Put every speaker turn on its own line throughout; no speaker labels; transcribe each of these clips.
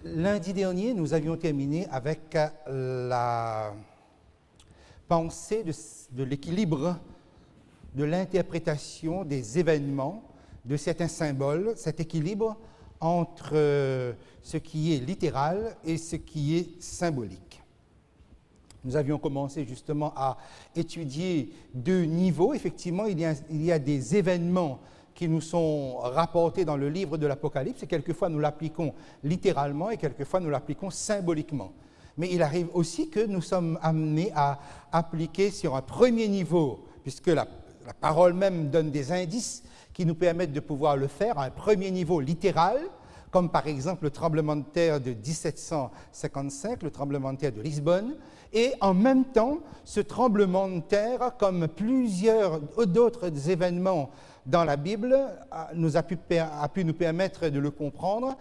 Lundi dernier, nous avions terminé avec la pensée de l'équilibre de l'interprétation des événements, de certains symboles, cet équilibre entre ce qui est littéral et ce qui est symbolique. Nous avions commencé justement à étudier deux niveaux. Effectivement, il y a des événements qui nous sont rapportés dans le livre de l'Apocalypse, et quelquefois nous l'appliquons littéralement et quelquefois nous l'appliquons symboliquement. Mais il arrive aussi que nous sommes amenés à appliquer sur un premier niveau, puisque la parole même donne des indices qui nous permettent de pouvoir le faire, à un premier niveau littéral, comme par exemple le tremblement de terre de 1755, le tremblement de terre de Lisbonne, et en même temps, ce tremblement de terre, comme plusieurs d'autres événements dans la Bible, a pu nous permettre de le comprendre,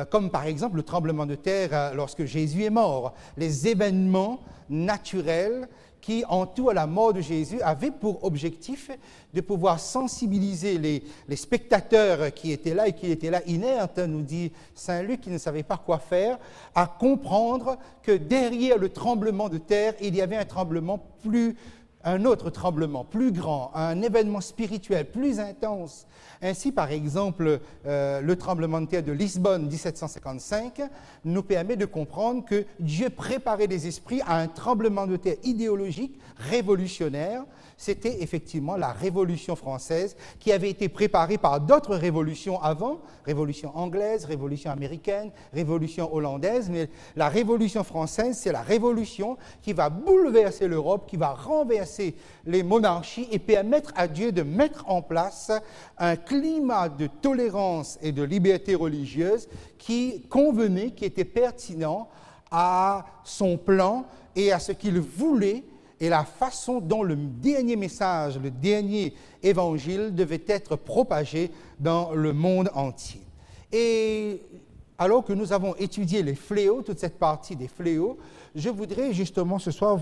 comme par exemple le tremblement de terre lorsque Jésus est mort. Les événements naturels qui entourent la mort de Jésus avaient pour objectif de pouvoir sensibiliser les spectateurs qui étaient là et qui étaient là inertes, nous dit Saint Luc, qui ne savaient pas quoi faire, à comprendre que derrière le tremblement de terre, il y avait un autre tremblement plus grand, un événement spirituel plus intense. Ainsi, par exemple, le tremblement de terre de Lisbonne 1755 nous permet de comprendre que Dieu préparait les esprits à un tremblement de terre idéologique, révolutionnaire. C'était effectivement la Révolution française qui avait été préparée par d'autres révolutions avant, Révolution anglaise, Révolution américaine, Révolution hollandaise, mais la Révolution française, c'est la révolution qui va bouleverser l'Europe, qui va renverser les monarchies et permettre à Dieu de mettre en place un climat de tolérance et de liberté religieuse qui convenait, qui était pertinent à son plan et à ce qu'il voulait et la façon dont le dernier message, le dernier évangile devait être propagé dans le monde entier. Et alors que nous avons étudié les fléaux, toute cette partie des fléaux, je voudrais justement ce soir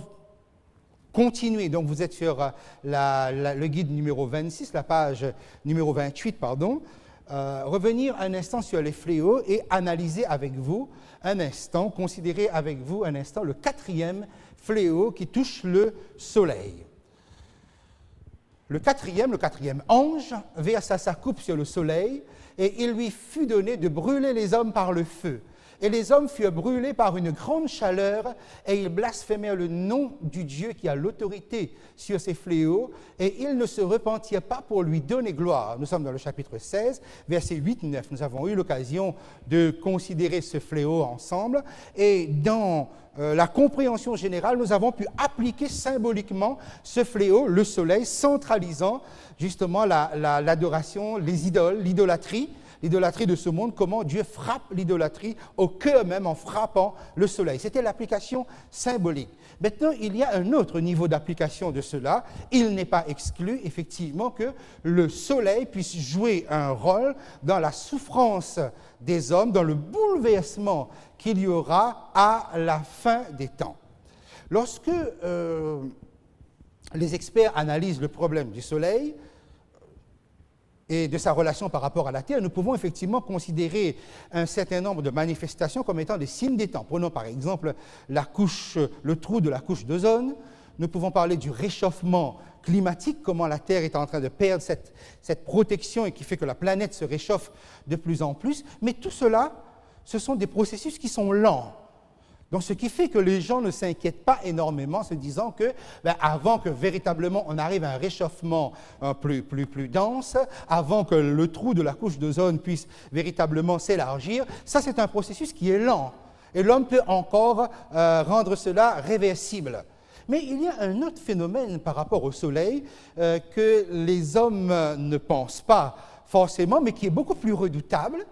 continuer. Donc vous êtes sur le guide numéro 26, la page numéro 28, pardon. Revenir un instant sur les fléaux et analyser avec vous un instant, considérer avec vous un instant le quatrième fléau qui touche le soleil. Le quatrième ange versa sa coupe sur le soleil et il lui fut donné de brûler les hommes par le feu. Et les hommes furent brûlés par une grande chaleur, et ils blasphémèrent le nom du Dieu qui a l'autorité sur ces fléaux, et ils ne se repentirent pas pour lui donner gloire. Nous sommes dans le chapitre 16, versets 8-9. Nous avons eu l'occasion de considérer ce fléau ensemble, et dans la compréhension générale, nous avons pu appliquer symboliquement ce fléau, le soleil, centralisant justement l'adoration, les idoles, l'idolâtrie de ce monde, comment Dieu frappe l'idolâtrie au cœur même en frappant le soleil. C'était l'application symbolique. Maintenant, il y a un autre niveau d'application de cela. Il n'est pas exclu, effectivement, que le soleil puisse jouer un rôle dans la souffrance des hommes, dans le bouleversement qu'il y aura à la fin des temps. Lorsque les experts analysent le problème du soleil, et de sa relation par rapport à la Terre, nous pouvons effectivement considérer un certain nombre de manifestations comme étant des signes des temps. Prenons par exemple le trou de la couche d'ozone. Nous pouvons parler du réchauffement climatique, comment la Terre est en train de perdre cette protection et qui fait que la planète se réchauffe de plus en plus. Mais tout cela, ce sont des processus qui sont lents. Donc, ce qui fait que les gens ne s'inquiètent pas énormément, se disant que, avant que véritablement on arrive à un réchauffement plus dense, avant que le trou de la couche d'ozone puisse véritablement s'élargir, ça c'est un processus qui est lent. Et l'homme peut encore rendre cela réversible. Mais il y a un autre phénomène par rapport au soleil que les hommes ne pensent pas forcément, mais qui est beaucoup plus redoutable,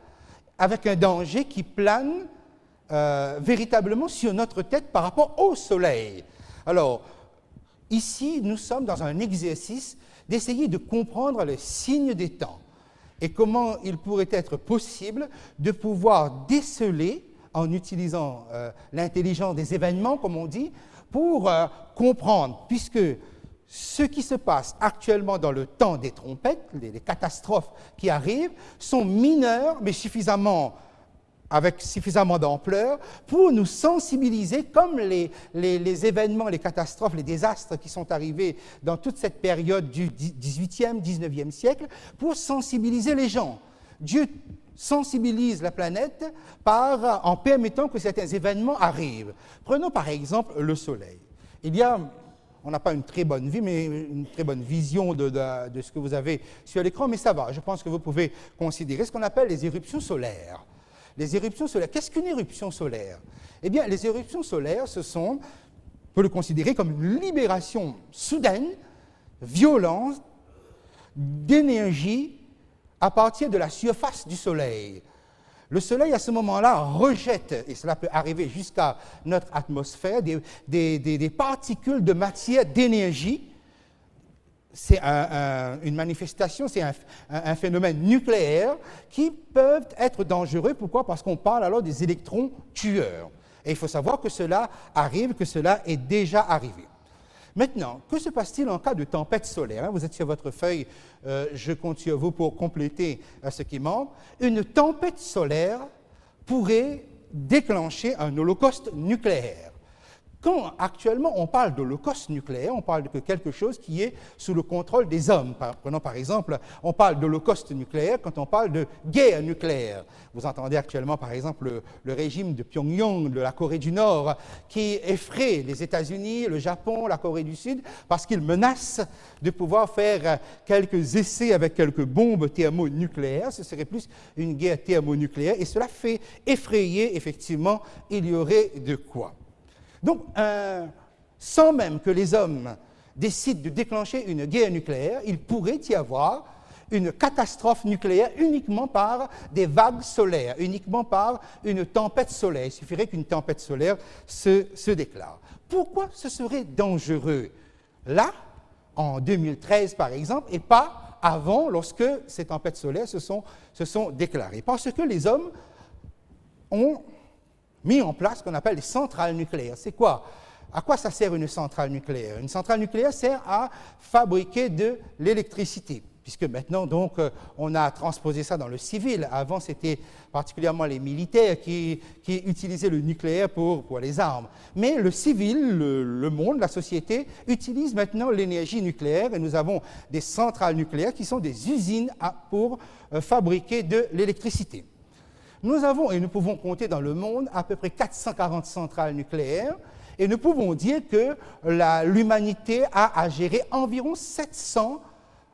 avec un danger qui plane véritablement sur notre tête par rapport au soleil. Alors, ici, nous sommes dans un exercice d'essayer de comprendre les signes des temps et comment il pourrait être possible de pouvoir déceler, en utilisant l'intelligence des événements, comme on dit, pour comprendre, puisque ce qui se passe actuellement dans le temps des trompettes, les catastrophes qui arrivent, sont mineures, mais suffisamment avec suffisamment d'ampleur pour nous sensibiliser, comme les événements, les catastrophes, les désastres qui sont arrivés dans toute cette période du XVIIIe, XIXe siècle, pour sensibiliser les gens. Dieu sensibilise la planète en permettant que certains événements arrivent. Prenons par exemple le Soleil. On n'a pas une très bonne vue, mais une très bonne vision de ce que vous avez sur l'écran, mais ça va. Je pense que vous pouvez considérer ce qu'on appelle les éruptions solaires. Les éruptions solaires. Qu'est-ce qu'une éruption solaire? Eh bien, les éruptions solaires, on peut le considérer comme une libération soudaine, violente, d'énergie à partir de la surface du Soleil. Le Soleil, à ce moment-là, rejette, et cela peut arriver jusqu'à notre atmosphère, des particules de matière, d'énergie. C'est une manifestation, c'est un phénomène nucléaire qui peuvent être dangereux. Pourquoi? Parce qu'on parle alors des électrons tueurs. Et il faut savoir que cela arrive, que cela est déjà arrivé. Maintenant, que se passe-t-il en cas de tempête solaire? Vous êtes sur votre feuille, je compte sur vous pour compléter ce qui manque. Une tempête solaire pourrait déclencher un holocauste nucléaire. Quand actuellement on parle d'holocauste nucléaire, on parle de quelque chose qui est sous le contrôle des hommes. Prenons par exemple, on parle d'holocauste nucléaire quand on parle de guerre nucléaire. Vous entendez actuellement par exemple le régime de Pyongyang, de la Corée du Nord, qui effraie les États-Unis, le Japon, la Corée du Sud, parce qu'ils menacent de pouvoir faire quelques essais avec quelques bombes thermonucléaires. Ce serait plus une guerre thermonucléaire et cela fait effrayer, effectivement, il y aurait de quoi. Donc, sans même que les hommes décident de déclencher une guerre nucléaire, il pourrait y avoir une catastrophe nucléaire uniquement par des vagues solaires, uniquement par une tempête solaire. Il suffirait qu'une tempête solaire se déclare. Pourquoi ce serait dangereux là, en 2013 par exemple, et pas avant, lorsque ces tempêtes solaires se sont déclarées? Parce que les hommes ont mis en place ce qu'on appelle les centrales nucléaires. C'est quoi? À quoi ça sert une centrale nucléaire? Une centrale nucléaire sert à fabriquer de l'électricité, puisque maintenant, donc, on a transposé ça dans le civil. Avant, c'était particulièrement les militaires qui utilisaient le nucléaire pour les armes. Mais le civil, le monde, la société, utilise maintenant l'énergie nucléaire, et nous avons des centrales nucléaires qui sont des usines pour fabriquer de l'électricité. Nous avons, et nous pouvons compter dans le monde, à peu près 440 centrales nucléaires, et nous pouvons dire que l'humanité a à gérer environ 700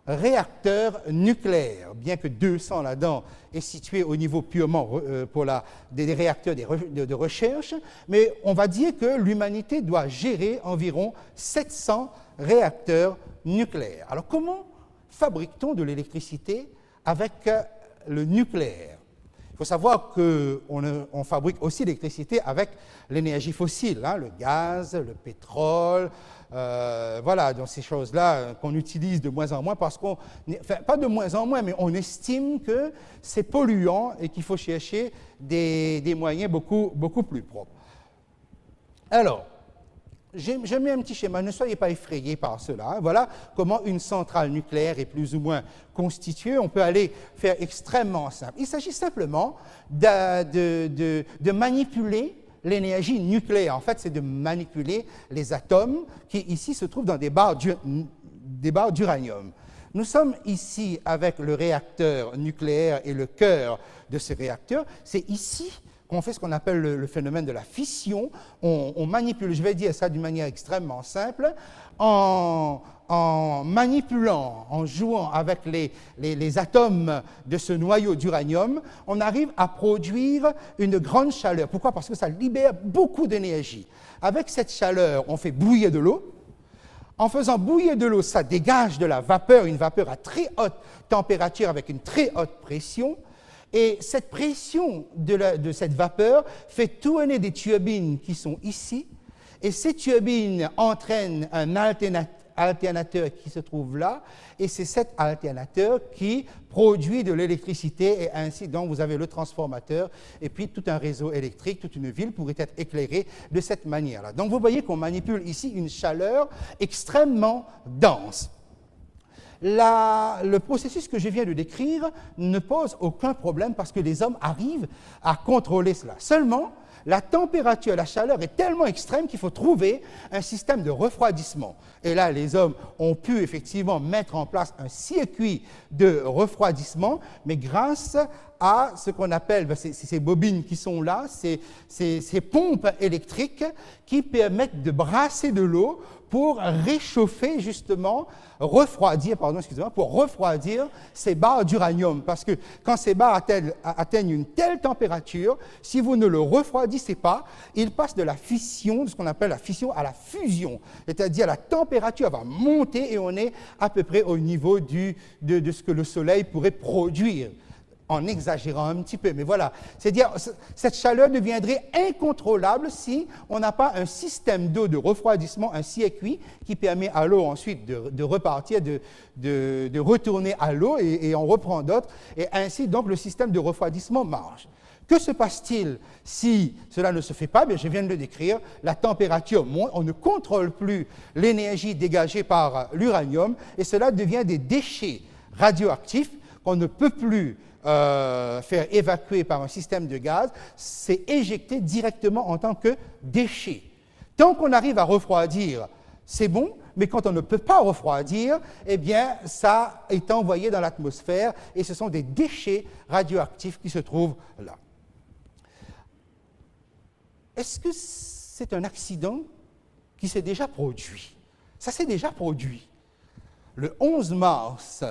réacteurs nucléaires, bien que 200 là-dedans est situé au niveau purement pour des réacteurs de recherche, mais on va dire que l'humanité doit gérer environ 700 réacteurs nucléaires. Alors comment fabrique-t-on de l'électricité avec le nucléaire? Il faut savoir qu'on fabrique aussi l'électricité avec l'énergie fossile, hein, le gaz, le pétrole, voilà, donc ces choses-là qu'on utilise de moins en moins parce pas de moins en moins, mais on estime que c'est polluant et qu'il faut chercher des moyens beaucoup plus propres. Alors, j'ai mis un petit schéma, ne soyez pas effrayés par cela. Hein. Voilà comment une centrale nucléaire est plus ou moins constituée. On peut aller faire extrêmement simple. Il s'agit simplement de manipuler l'énergie nucléaire. En fait, c'est de manipuler les atomes qui ici se trouvent dans des barres d'uranium. Nous sommes ici avec le réacteur nucléaire et le cœur de ce réacteur. C'est ici qu'on fait ce qu'on appelle le phénomène de la fission. On manipule, je vais dire ça d'une manière extrêmement simple, en manipulant, en jouant avec les atomes de ce noyau d'uranium, on arrive à produire une grande chaleur. Pourquoi? Parce que ça libère beaucoup d'énergie. Avec cette chaleur, on fait bouillir de l'eau. En faisant bouillir de l'eau, ça dégage de la vapeur, une vapeur à très haute température avec une très haute pression. Et cette pression de cette vapeur fait tourner des turbines qui sont ici, et ces turbines entraînent un alternateur qui se trouve là, et c'est cet alternateur qui produit de l'électricité, et ainsi donc vous avez le transformateur, et puis tout un réseau électrique, toute une ville pourrait être éclairée de cette manière-là. Donc vous voyez qu'on manipule ici une chaleur extrêmement dense. le processus que je viens de décrire ne pose aucun problème parce que les hommes arrivent à contrôler cela. Seulement, la température, la chaleur est tellement extrême qu'il faut trouver un système de refroidissement. Et là, les hommes ont pu effectivement mettre en place un circuit de refroidissement, mais grâce à ce qu'on appelle, ces bobines qui sont là, ces pompes électriques qui permettent de brasser de l'eau pour réchauffer justement, pour refroidir ces barres d'uranium. Parce que quand ces barres atteignent une telle température, si vous ne le refroidissez pas, ils passent de la fission, de ce qu'on appelle la fission, à la fusion. C'est-à-dire la température va monter et on est à peu près au niveau de ce que le Soleil pourrait produire, en exagérant un petit peu. Mais voilà, c'est-à-dire cette chaleur deviendrait incontrôlable si on n'a pas un système d'eau de refroidissement, un circuit qui permet à l'eau ensuite de repartir, de retourner à l'eau et on reprend d'autres. Et ainsi, donc, le système de refroidissement marche. Que se passe-t-il si cela ne se fait pas? Bien, je viens de le décrire, la température monte, on ne contrôle plus l'énergie dégagée par l'uranium et cela devient des déchets radioactifs qu'on ne peut plus faire évacuer par un système de gaz, c'est éjecté directement en tant que déchet. Tant qu'on arrive à refroidir, c'est bon, mais quand on ne peut pas refroidir, eh bien, ça est envoyé dans l'atmosphère et ce sont des déchets radioactifs qui se trouvent là. Est-ce que c'est un accident qui s'est déjà produit? Ça s'est déjà produit. Le 11 mars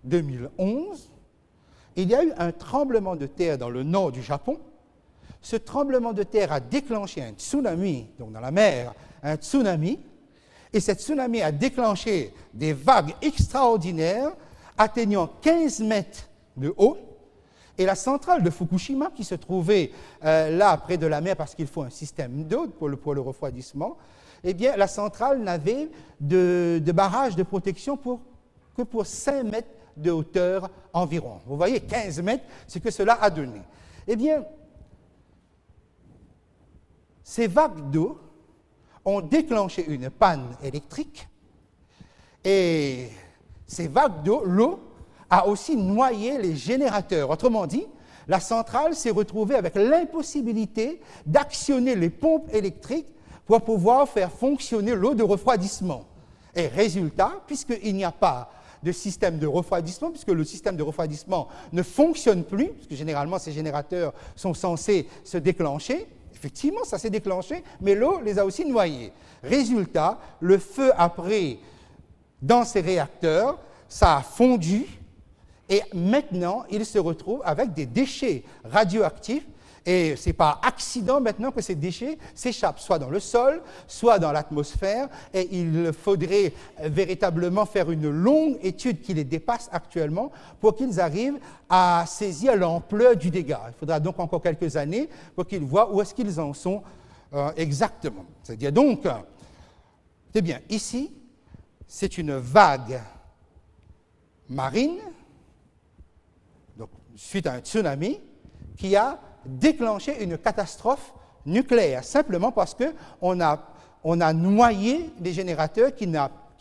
2011, il y a eu un tremblement de terre dans le nord du Japon. Ce tremblement de terre a déclenché un tsunami, donc dans la mer, un tsunami, et ce tsunami a déclenché des vagues extraordinaires atteignant 15 mètres de haut, et la centrale de Fukushima, qui se trouvait là près de la mer parce qu'il faut un système d'eau pour le refroidissement, eh bien, la centrale n'avait de barrage de protection que pour 5 mètres de hauteur environ. Vous voyez, 15 mètres, ce que cela a donné. Eh bien, ces vagues d'eau ont déclenché une panne électrique et ces vagues d'eau, l'eau a aussi noyé les générateurs. Autrement dit, la centrale s'est retrouvée avec l'impossibilité d'actionner les pompes électriques pour pouvoir faire fonctionner l'eau de refroidissement. Et résultat, puisqu'il n'y a pas de système de refroidissement, puisque le système de refroidissement ne fonctionne plus, parce que généralement ces générateurs sont censés se déclencher, effectivement ça s'est déclenché, mais l'eau les a aussi noyés. Résultat, le feu a pris dans ces réacteurs, ça a fondu, et maintenant il se retrouve avec des déchets radioactifs. Et ce n'est pas accident maintenant que ces déchets s'échappent soit dans le sol, soit dans l'atmosphère, et il faudrait véritablement faire une longue étude qui les dépasse actuellement pour qu'ils arrivent à saisir l'ampleur du dégât. Il faudra donc encore quelques années pour qu'ils voient où est-ce qu'ils en sont exactement. C'est-à-dire donc, c'est bien, ici, c'est une vague marine, donc suite à un tsunami, qui a déclencher une catastrophe nucléaire, simplement parce qu'on a noyé des générateurs qui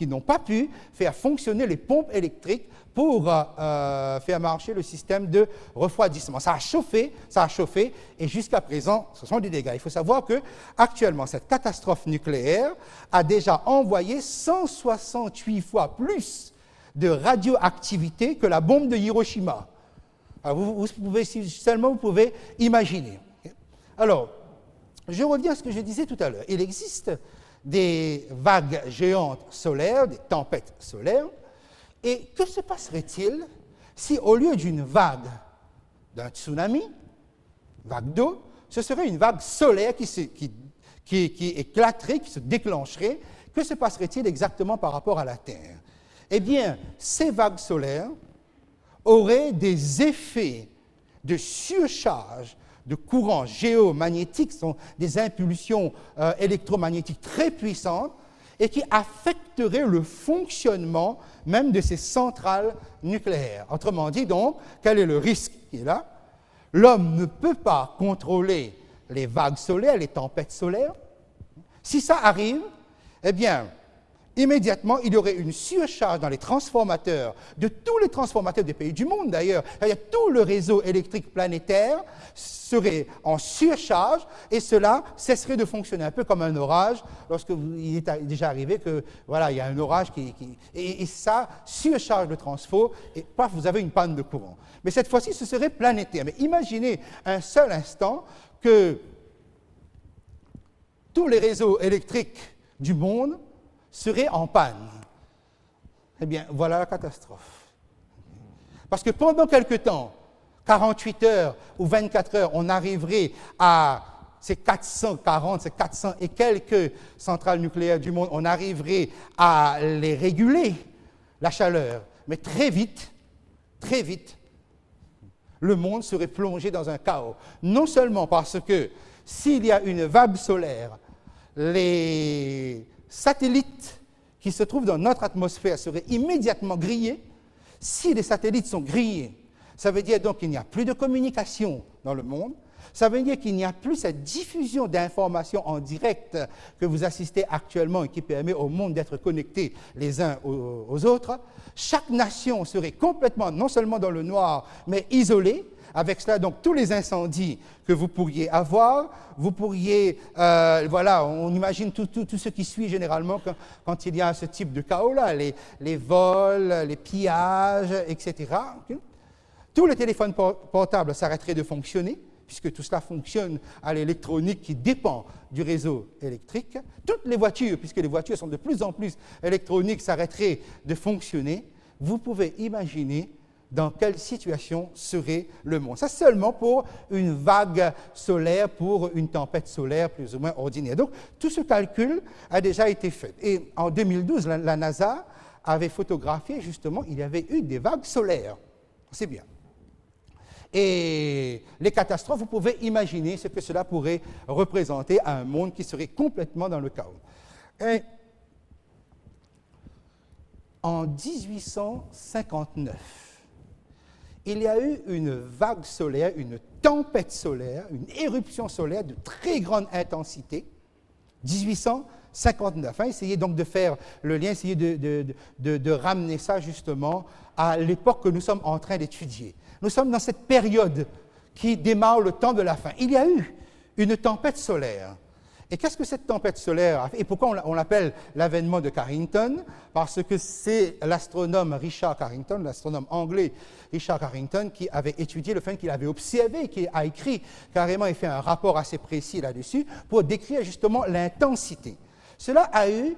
n'ont pas pu faire fonctionner les pompes électriques pour faire marcher le système de refroidissement. Ça a chauffé, et jusqu'à présent, ce sont des dégâts. Il faut savoir qu'actuellement, cette catastrophe nucléaire a déjà envoyé 168 fois plus de radioactivité que la bombe de Hiroshima. Vous pouvez imaginer. Alors, je reviens à ce que je disais tout à l'heure. Il existe des vagues géantes solaires, des tempêtes solaires, et que se passerait-il si au lieu d'une vague, d'un tsunami, vague d'eau, ce serait une vague solaire qui éclaterait, qui se déclencherait? Que se passerait-il exactement par rapport à la Terre? Eh bien, ces vagues solaires auraient des effets de surcharge de courants géomagnétiques, sont des impulsions électromagnétiques très puissantes et qui affecteraient le fonctionnement même de ces centrales nucléaires. Autrement dit, donc, quel est le risque qui est là? L'homme ne peut pas contrôler les vagues solaires, les tempêtes solaires. Si ça arrive, eh bien, immédiatement, il y aurait une surcharge dans les transformateurs, de tous les transformateurs des pays du monde d'ailleurs. Tout le réseau électrique planétaire serait en surcharge et cela cesserait de fonctionner, un peu comme un orage, lorsque il est déjà arrivé que, voilà, il y a un orage et ça surcharge le transfo et paf, vous avez une panne de courant. Mais cette fois-ci, ce serait planétaire. Mais imaginez un seul instant que tous les réseaux électriques du monde seraient en panne. Eh bien, voilà la catastrophe. Parce que pendant quelque temps, 48 heures ou 24 heures, on arriverait à ces 440, ces 400 et quelques centrales nucléaires du monde, on arriverait à les réguler, la chaleur. Mais très vite, le monde serait plongé dans un chaos. Non seulement parce que s'il y a une vague solaire, les satellites qui se trouvent dans notre atmosphère seraient immédiatement grillés. Si les satellites sont grillés, ça veut dire donc qu'il n'y a plus de communication dans le monde. Ça veut dire qu'il n'y a plus cette diffusion d'informations en direct que vous assistez actuellement et qui permet au monde d'être connectés les uns aux autres. Chaque nation serait complètement, non seulement dans le noir, mais isolée. Avec cela, donc, tous les incendies que vous pourriez avoir, vous pourriez, voilà, on imagine tout ce qui suit généralement quand il y a ce type de chaos-là, les vols, les pillages, etc. Tous les téléphones portables s'arrêteraient de fonctionner, puisque tout cela fonctionne à l'électronique qui dépend du réseau électrique. Toutes les voitures, puisque les voitures sont de plus en plus électroniques, s'arrêteraient de fonctionner. Vous pouvez imaginer dans quelle situation serait le monde. Ça seulement pour une vague solaire, pour une tempête solaire plus ou moins ordinaire. Donc, tout ce calcul a déjà été fait. Et en 2012, la NASA avait photographié, justement, il y avait eu des vagues solaires. C'est bien. Et les catastrophes, vous pouvez imaginer ce que cela pourrait représenter à un monde qui serait complètement dans le chaos. Et en 1859, il y a eu une vague solaire, une tempête solaire, une éruption solaire de très grande intensité, 1859. Essayez donc de faire le lien, essayez de ramener ça justement à l'époque que nous sommes en train d'étudier. Nous sommes dans cette période qui démarre le temps de la fin. Il y a eu une tempête solaire. Et qu'est-ce que cette tempête solaire a fait? Et pourquoi on l'appelle l'avènement de Carrington? Parce que c'est l'astronome Richard Carrington, l'astronome anglais Richard Carrington, qui avait étudié le phénomène, qu'il avait observé, qui a écrit carrément et fait un rapport assez précis là-dessus pour décrire justement l'intensité. Cela a eu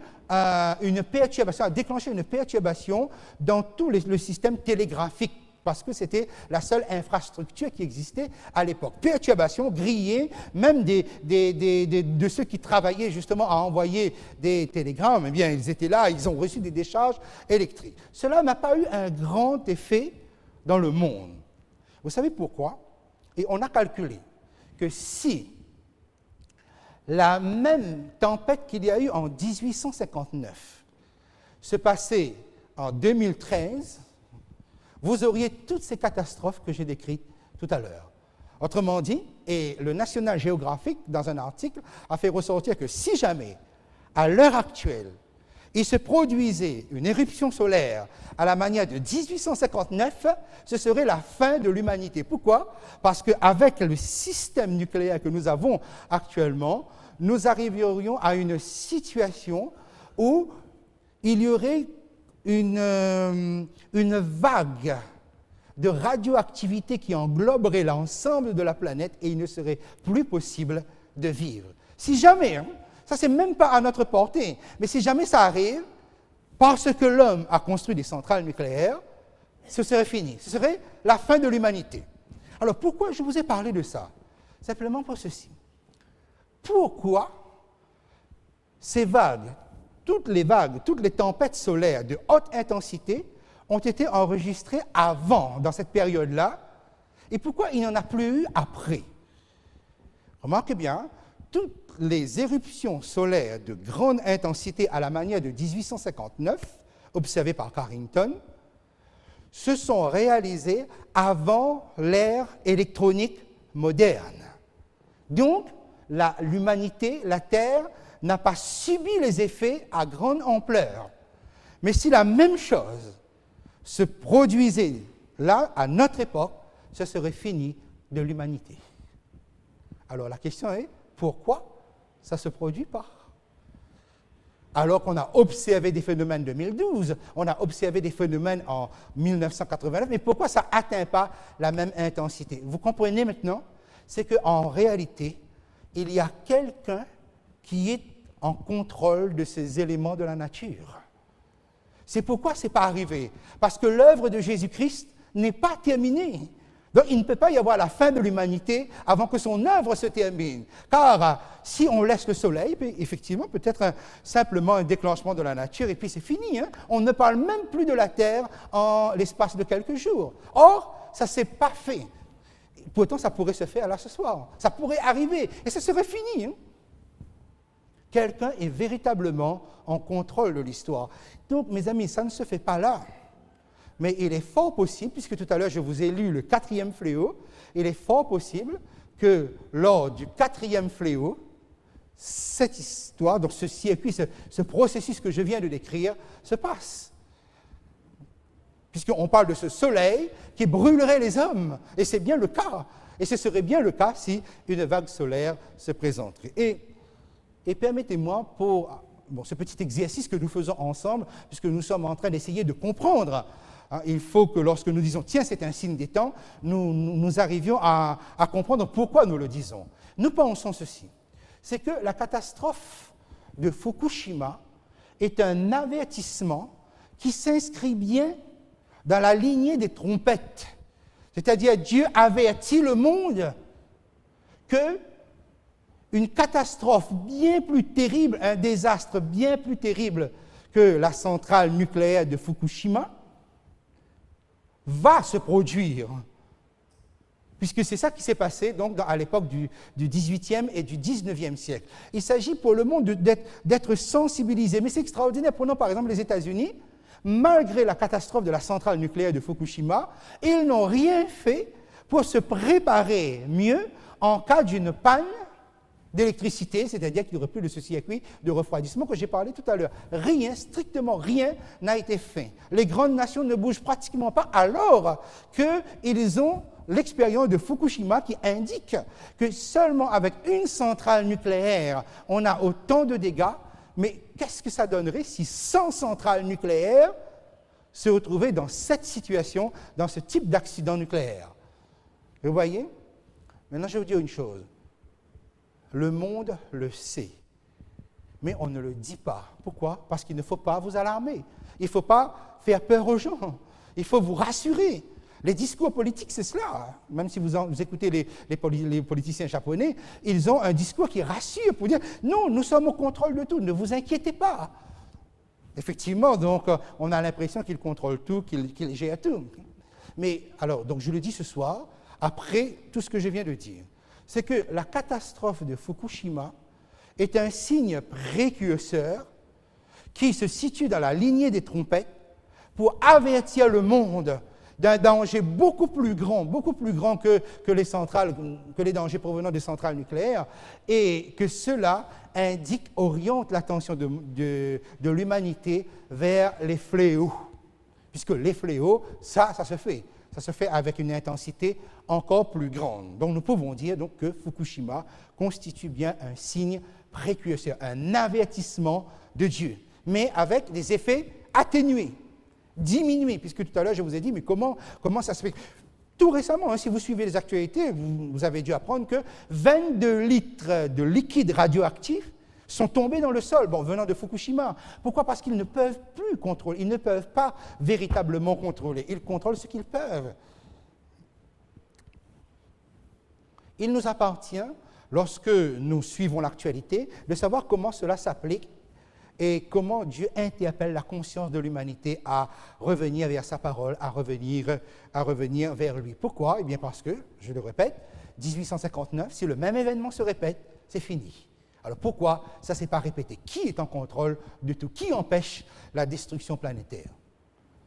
une perturbation, a déclenché une perturbation dans tout le système télégraphique, parce que c'était la seule infrastructure qui existait à l'époque. Perturbation, grillée, même de ceux qui travaillaient justement à envoyer des télégrammes, eh bien, ils étaient là, ils ont reçu des décharges électriques. Cela n'a pas eu un grand effet dans le monde. Vous savez pourquoi? Et on a calculé que si la même tempête qu'il y a eu en 1859 se passait en 2013, vous auriez toutes ces catastrophes que j'ai décrites tout à l'heure. Autrement dit, et le National Geographic, dans un article, a fait ressortir que si jamais, à l'heure actuelle, il se produisait une éruption solaire à la manière de 1859, ce serait la fin de l'humanité. Pourquoi? Parce qu'avec le système nucléaire que nous avons actuellement, nous arriverions à une situation où il y aurait une vague de radioactivité qui engloberait l'ensemble de la planète et il ne serait plus possible de vivre. Si jamais, ça c'est même pas à notre portée, mais si jamais ça arrive, parce que l'homme a construit des centrales nucléaires, ce serait fini, ce serait la fin de l'humanité. Alors pourquoi je vous ai parlé de ça? Simplement pour ceci. Pourquoi ces vagues, toutes les tempêtes solaires de haute intensité ont été enregistrées avant, dans cette période-là, et pourquoi il n'y en a plus eu après? Remarquez bien, toutes les éruptions solaires de grande intensité à la manière de 1859, observées par Carrington, se sont réalisées avant l'ère électronique moderne. Donc, l'humanité, la Terre, n'a pas subi les effets à grande ampleur. Mais si la même chose se produisait là, à notre époque, ce serait fini de l'humanité. Alors la question est, pourquoi ça ne se produit pas? Alors qu'on a observé des phénomènes en 2012, on a observé des phénomènes en 1989, mais pourquoi ça n'atteint pas la même intensité? Vous comprenez maintenant? C'est qu'en réalité, il y a quelqu'un qui est en contrôle de ces éléments de la nature. C'est pourquoi ce n'est pas arrivé. Parce que l'œuvre de Jésus-Christ n'est pas terminée. Donc il ne peut pas y avoir la fin de l'humanité avant que son œuvre se termine. Car si on laisse le soleil, effectivement, peut-être simplement un déclenchement de la nature, et puis c'est fini. Hein? On ne parle même plus de la Terre en l'espace de quelques jours. Or, ça ne s'est pas fait. Pourtant, ça pourrait se faire là ce soir. Ça pourrait arriver, et ce serait fini. Hein? Quelqu'un est véritablement en contrôle de l'histoire. Donc, mes amis, ça ne se fait pas là. Mais il est fort possible, puisque tout à l'heure je vous ai lu le 4e fléau, il est fort possible que lors du 4e fléau, cette histoire, donc ce circuit, ce processus que je viens de décrire, se passe. Puisqu'on parle de ce soleil qui brûlerait les hommes, et c'est bien le cas. Et ce serait bien le cas si une vague solaire se présenterait. Et permettez-moi, pour ce petit exercice que nous faisons ensemble, puisque nous sommes en train d'essayer de comprendre, il faut que lorsque nous disons « tiens, c'est un signe des temps », nous arrivions à comprendre pourquoi nous le disons. Nous pensons ceci, c'est que la catastrophe de Fukushima est un avertissement qui s'inscrit bien dans la lignée des trompettes. C'est-à-dire, Dieu avertit le monde que une catastrophe bien plus terrible, un désastre bien plus terrible que la centrale nucléaire de Fukushima va se produire. Puisque c'est ça qui s'est passé donc, à l'époque du XVIIIe et du XIXe siècle. Il s'agit pour le monde d'être sensibilisé. Mais c'est extraordinaire. Prenons par exemple les États-Unis. Malgré la catastrophe de la centrale nucléaire de Fukushima, ils n'ont rien fait pour se préparer mieux en cas d'une panne d'électricité, c'est-à-dire qu'il n'y aurait plus de ce circuit de refroidissement que j'ai parlé tout à l'heure. Rien, strictement rien n'a été fait. Les grandes nations ne bougent pratiquement pas alors qu'ils ont l'expérience de Fukushima qui indique que seulement avec une centrale nucléaire, on a autant de dégâts. Mais qu'est-ce que ça donnerait si 100 centrales nucléaires se retrouvaient dans cette situation, dans ce type d'accident nucléaire? Vous voyez? Maintenant, je vais vous dire une chose. Le monde le sait, mais on ne le dit pas. Pourquoi? Parce qu'il ne faut pas vous alarmer. Il ne faut pas faire peur aux gens. Il faut vous rassurer. Les discours politiques, c'est cela. Même si vous écoutez les politiciens japonais, ils ont un discours qui rassure pour dire « Non, nous sommes au contrôle de tout, ne vous inquiétez pas ». Effectivement, donc, on a l'impression qu'ils contrôlent tout, qu'ils gèrent tout. Mais alors, donc je le dis ce soir, après tout ce que je viens de dire, c'est que la catastrophe de Fukushima est un signe précurseur qui se situe dans la lignée des trompettes pour avertir le monde d'un danger beaucoup plus grand que les dangers provenant des centrales nucléaires, et que cela oriente l'attention de l'humanité vers les fléaux. Puisque les fléaux, ça se fait. Ça se fait avec une intensité encore plus grande. Donc nous pouvons dire donc, que Fukushima constitue bien un signe précurseur, un avertissement de Dieu, mais avec des effets atténués, diminués, puisque tout à l'heure je vous ai dit, mais comment ça se fait? Tout récemment, si vous suivez les actualités, vous avez dû apprendre que 22 litres de liquide radioactif sont tombés dans le sol, venant de Fukushima. Pourquoi? Parce qu'ils ne peuvent plus contrôler, ils ne peuvent pas véritablement contrôler, ils contrôlent ce qu'ils peuvent. Il nous appartient, lorsque nous suivons l'actualité, de savoir comment cela s'applique et comment Dieu interpelle la conscience de l'humanité à revenir vers sa parole, à revenir vers lui. Pourquoi? Eh bien parce que, je le répète, 1859, si le même événement se répète, c'est fini. Alors pourquoi ça ne s'est pas répété? Qui est en contrôle de tout? Qui empêche la destruction planétaire?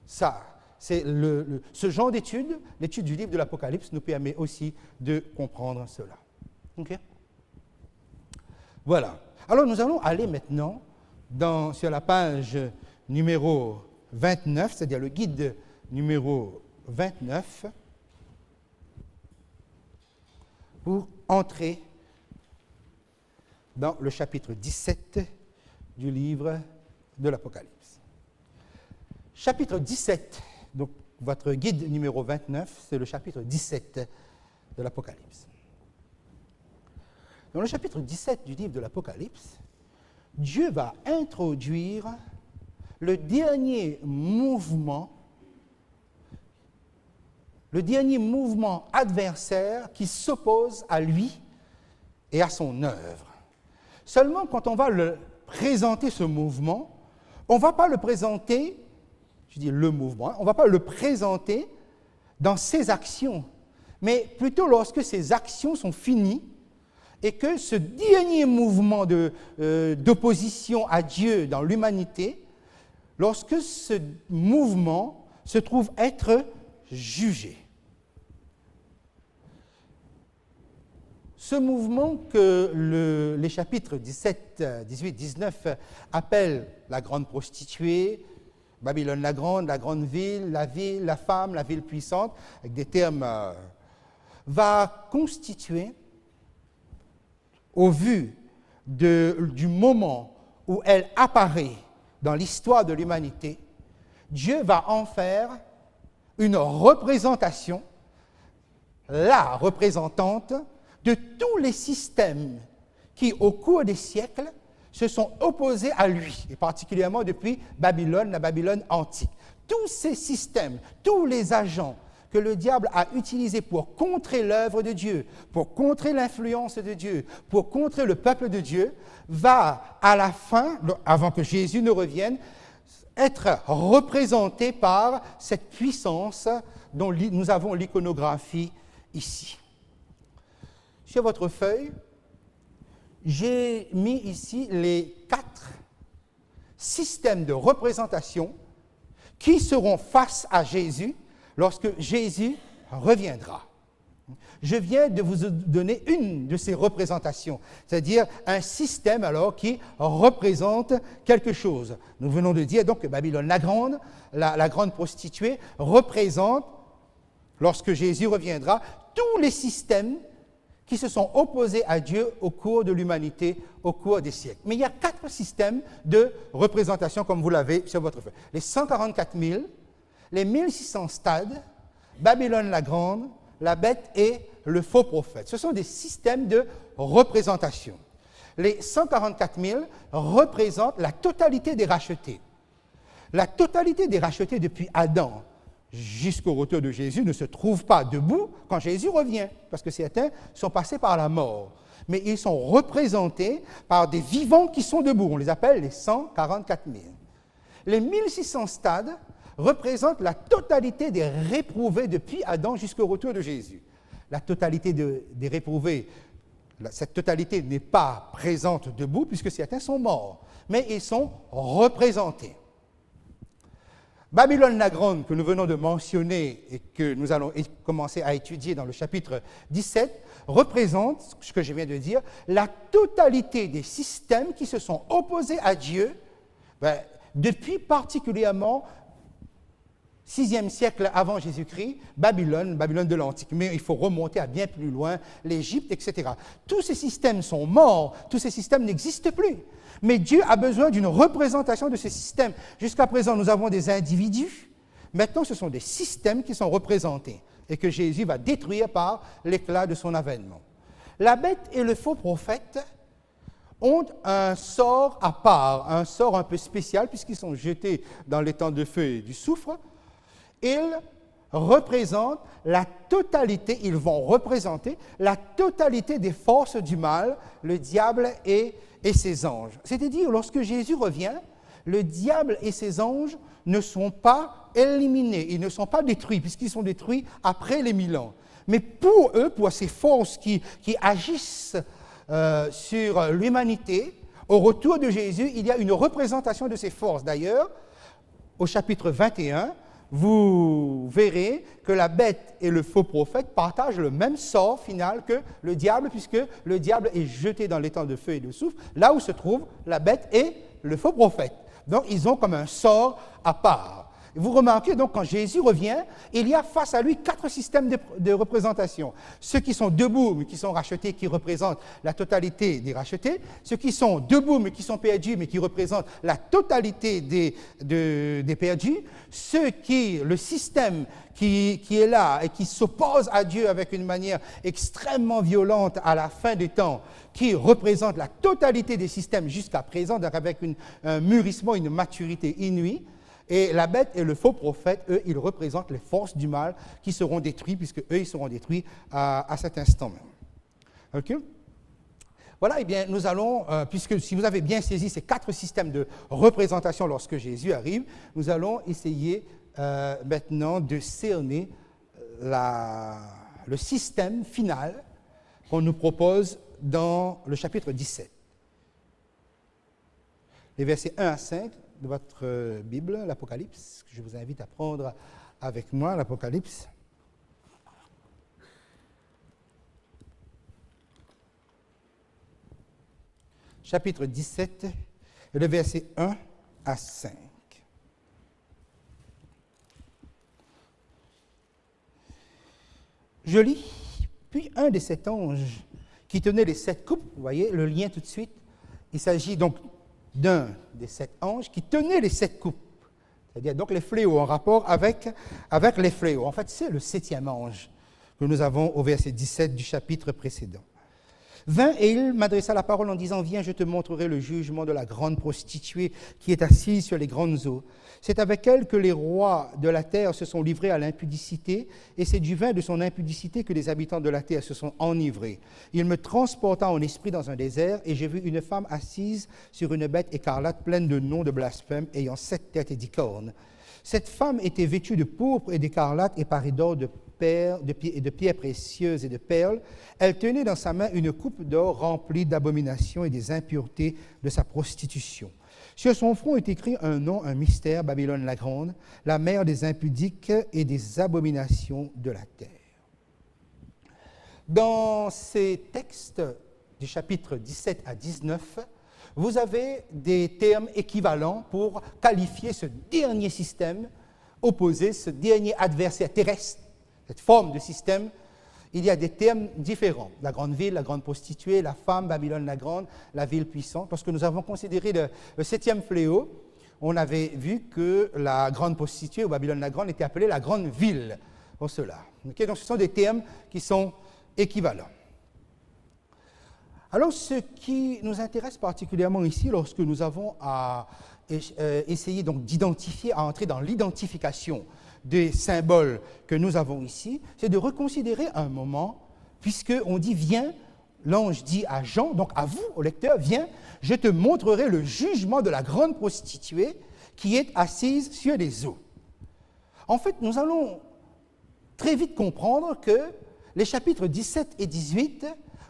Ça, c'est ce genre d'étude, l'étude du livre de l'Apocalypse, nous permet aussi de comprendre cela. Okay? Voilà. Alors nous allons aller maintenant sur la page numéro 29, c'est-à-dire le guide numéro 29, pour entrer dans le chapitre 17 du livre de l'Apocalypse. Chapitre 17, donc votre guide numéro 29, c'est le chapitre 17 de l'Apocalypse. Dans le chapitre 17 du livre de l'Apocalypse, Dieu va introduire le dernier mouvement adversaire qui s'oppose à lui et à son œuvre. Seulement, quand on va le présenter, ce mouvement, on ne va pas le présenter, je dis le mouvement, on ne va pas le présenter dans ses actions, mais plutôt lorsque ses actions sont finies et que ce dernier mouvement d'opposition à Dieu dans l'humanité, lorsque ce mouvement se trouve être jugé. Ce mouvement que les chapitres 17, 18, 19 appellent la grande prostituée, Babylone la grande ville, la femme, la ville puissante, avec des termes, va constituer, au vu du moment où elle apparaît dans l'histoire de l'humanité, Dieu va en faire une représentation, la représentante de tous les systèmes qui, au cours des siècles, se sont opposés à lui, et particulièrement depuis Babylone, la Babylone antique. Tous ces systèmes, tous les agents que le diable a utilisés pour contrer l'œuvre de Dieu, pour contrer l'influence de Dieu, pour contrer le peuple de Dieu, va à la fin, avant que Jésus ne revienne, être représenté par cette puissance dont nous avons l'iconographie ici. Sur votre feuille, j'ai mis ici les 4 systèmes de représentation qui seront face à Jésus lorsque Jésus reviendra. Je viens de vous donner une de ces représentations, c'est-à-dire un système alors qui représente quelque chose. Nous venons de dire donc que Babylone la grande prostituée, représente, lorsque Jésus reviendra, tous les systèmes qui se sont opposés à Dieu au cours de l'humanité, au cours des siècles. Mais il y a 4 systèmes de représentation, comme vous l'avez sur votre feuille. Les 144 000, les 1600 stades, Babylone la grande, la bête et le faux prophète. Ce sont des systèmes de représentation. Les 144 000 représentent la totalité des rachetés. La totalité des rachetés depuis Adam jusqu'au retour de Jésus ne se trouve pas debout quand Jésus revient, parce que certains sont passés par la mort. Mais ils sont représentés par des vivants qui sont debout. On les appelle les 144 000. Les 1600 stades représentent la totalité des réprouvés depuis Adam jusqu'au retour de Jésus. La totalité des réprouvés, cette totalité n'est pas présente debout puisque certains sont morts, mais ils sont représentés. Babylone la grande, que nous venons de mentionner et que nous allons commencer à étudier dans le chapitre 17, représente, ce que je viens de dire, la totalité des systèmes qui se sont opposés à Dieu depuis particulièrement 6e siècle avant Jésus-Christ, Babylone de l'Antique. Mais il faut remonter à bien plus loin, l'Égypte, etc. Tous ces systèmes sont morts, tous ces systèmes n'existent plus. Mais Dieu a besoin d'une représentation de ces systèmes. Jusqu'à présent, nous avons des individus. Maintenant, ce sont des systèmes qui sont représentés et que Jésus va détruire par l'éclat de son avènement. La bête et le faux prophète ont un sort à part, un sort un peu spécial, puisqu'ils sont jetés dans les temps de feu et du soufre. Ils représentent la totalité, ils vont représenter la totalité des forces du mal, le diable et ses anges. C'est-à-dire, lorsque Jésus revient, le diable et ses anges ne sont pas éliminés, ils ne sont pas détruits, puisqu'ils sont détruits après les 1000 ans. Mais pour eux, pour ces forces qui agissent sur l'humanité, au retour de Jésus, il y a une représentation de ces forces. D'ailleurs, au chapitre 21, vous verrez que la bête et le faux prophète partagent le même sort final que le diable, puisque le diable est jeté dans l'étang de feu et de soufre, là où se trouvent la bête et le faux prophète. Donc, ils ont comme un sort à part. Vous remarquez donc, quand Jésus revient, il y a face à lui 4 systèmes de représentation. Ceux qui sont debout, mais qui sont rachetés, qui représentent la totalité des rachetés. Ceux qui sont debout, mais qui sont perdus, mais qui représentent la totalité des perdus. Le système qui est là et qui s'oppose à Dieu avec une manière extrêmement violente à la fin des temps, qui représente la totalité des systèmes jusqu'à présent, donc avec un mûrissement, une maturité inouïe. Et la bête et le faux prophète, eux, ils représentent les forces du mal qui seront détruits, puisque eux, ils seront détruits à cet instant même. OK? Voilà, eh bien, nous allons, puisque si vous avez bien saisi ces 4 systèmes de représentation lorsque Jésus arrive, nous allons essayer maintenant de cerner le système final qu'on nous propose dans le chapitre 17. Les versets 1 à 5 de votre Bible, l'Apocalypse, que je vous invite à prendre avec moi, l'Apocalypse. Chapitre 17, le verset 1 à 5. Je lis, puis un des 7 anges qui tenait les 7 coupes, vous voyez le lien tout de suite, il s'agit donc d'un des 7 anges qui tenait les 7 coupes, c'est-à-dire donc les fléaux en rapport avec les fléaux. En fait, c'est le 7e ange que nous avons au verset 17 du chapitre précédent. Vint et il m'adressa la parole en disant, viens, je te montrerai le jugement de la grande prostituée qui est assise sur les grandes eaux. C'est avec elle que les rois de la terre se sont livrés à l'impudicité, et c'est du vin de son impudicité que les habitants de la terre se sont enivrés. Il me transporta en esprit dans un désert, et j'ai vu une femme assise sur une bête écarlate pleine de noms de blasphème, ayant 7 têtes et 10 cornes. Cette femme était vêtue de pourpre et d'écarlate et parée d'or, de pierres précieuses et de perles. Elle tenait dans sa main une coupe d'or remplie d'abominations et des impuretés de sa prostitution. Sur son front est écrit un nom, un mystère, Babylone la grande, la mère des impudiques et des abominations de la terre. Dans ces textes du chapitre 17 à 19, vous avez des termes équivalents pour qualifier ce dernier système opposé, ce dernier adversaire terrestre, cette forme de système. Il y a des termes différents. La grande ville, la grande prostituée, la femme, Babylone la grande, la ville puissante. Lorsque nous avons considéré le 7e fléau, on avait vu que la grande prostituée ou Babylone la grande était appelée la grande ville pour cela. Okay? Donc ce sont des termes qui sont équivalents. Alors ce qui nous intéresse particulièrement ici, lorsque nous avons à essayer donc d'identifier, à entrer dans l'identification des symboles que nous avons ici, c'est de reconsidérer un moment, puisqu'on dit « viens », l'ange dit à Jean, donc à vous, au lecteur, « viens, je te montrerai le jugement de la grande prostituée qui est assise sur les eaux ». En fait, nous allons très vite comprendre que les chapitres 17 et 18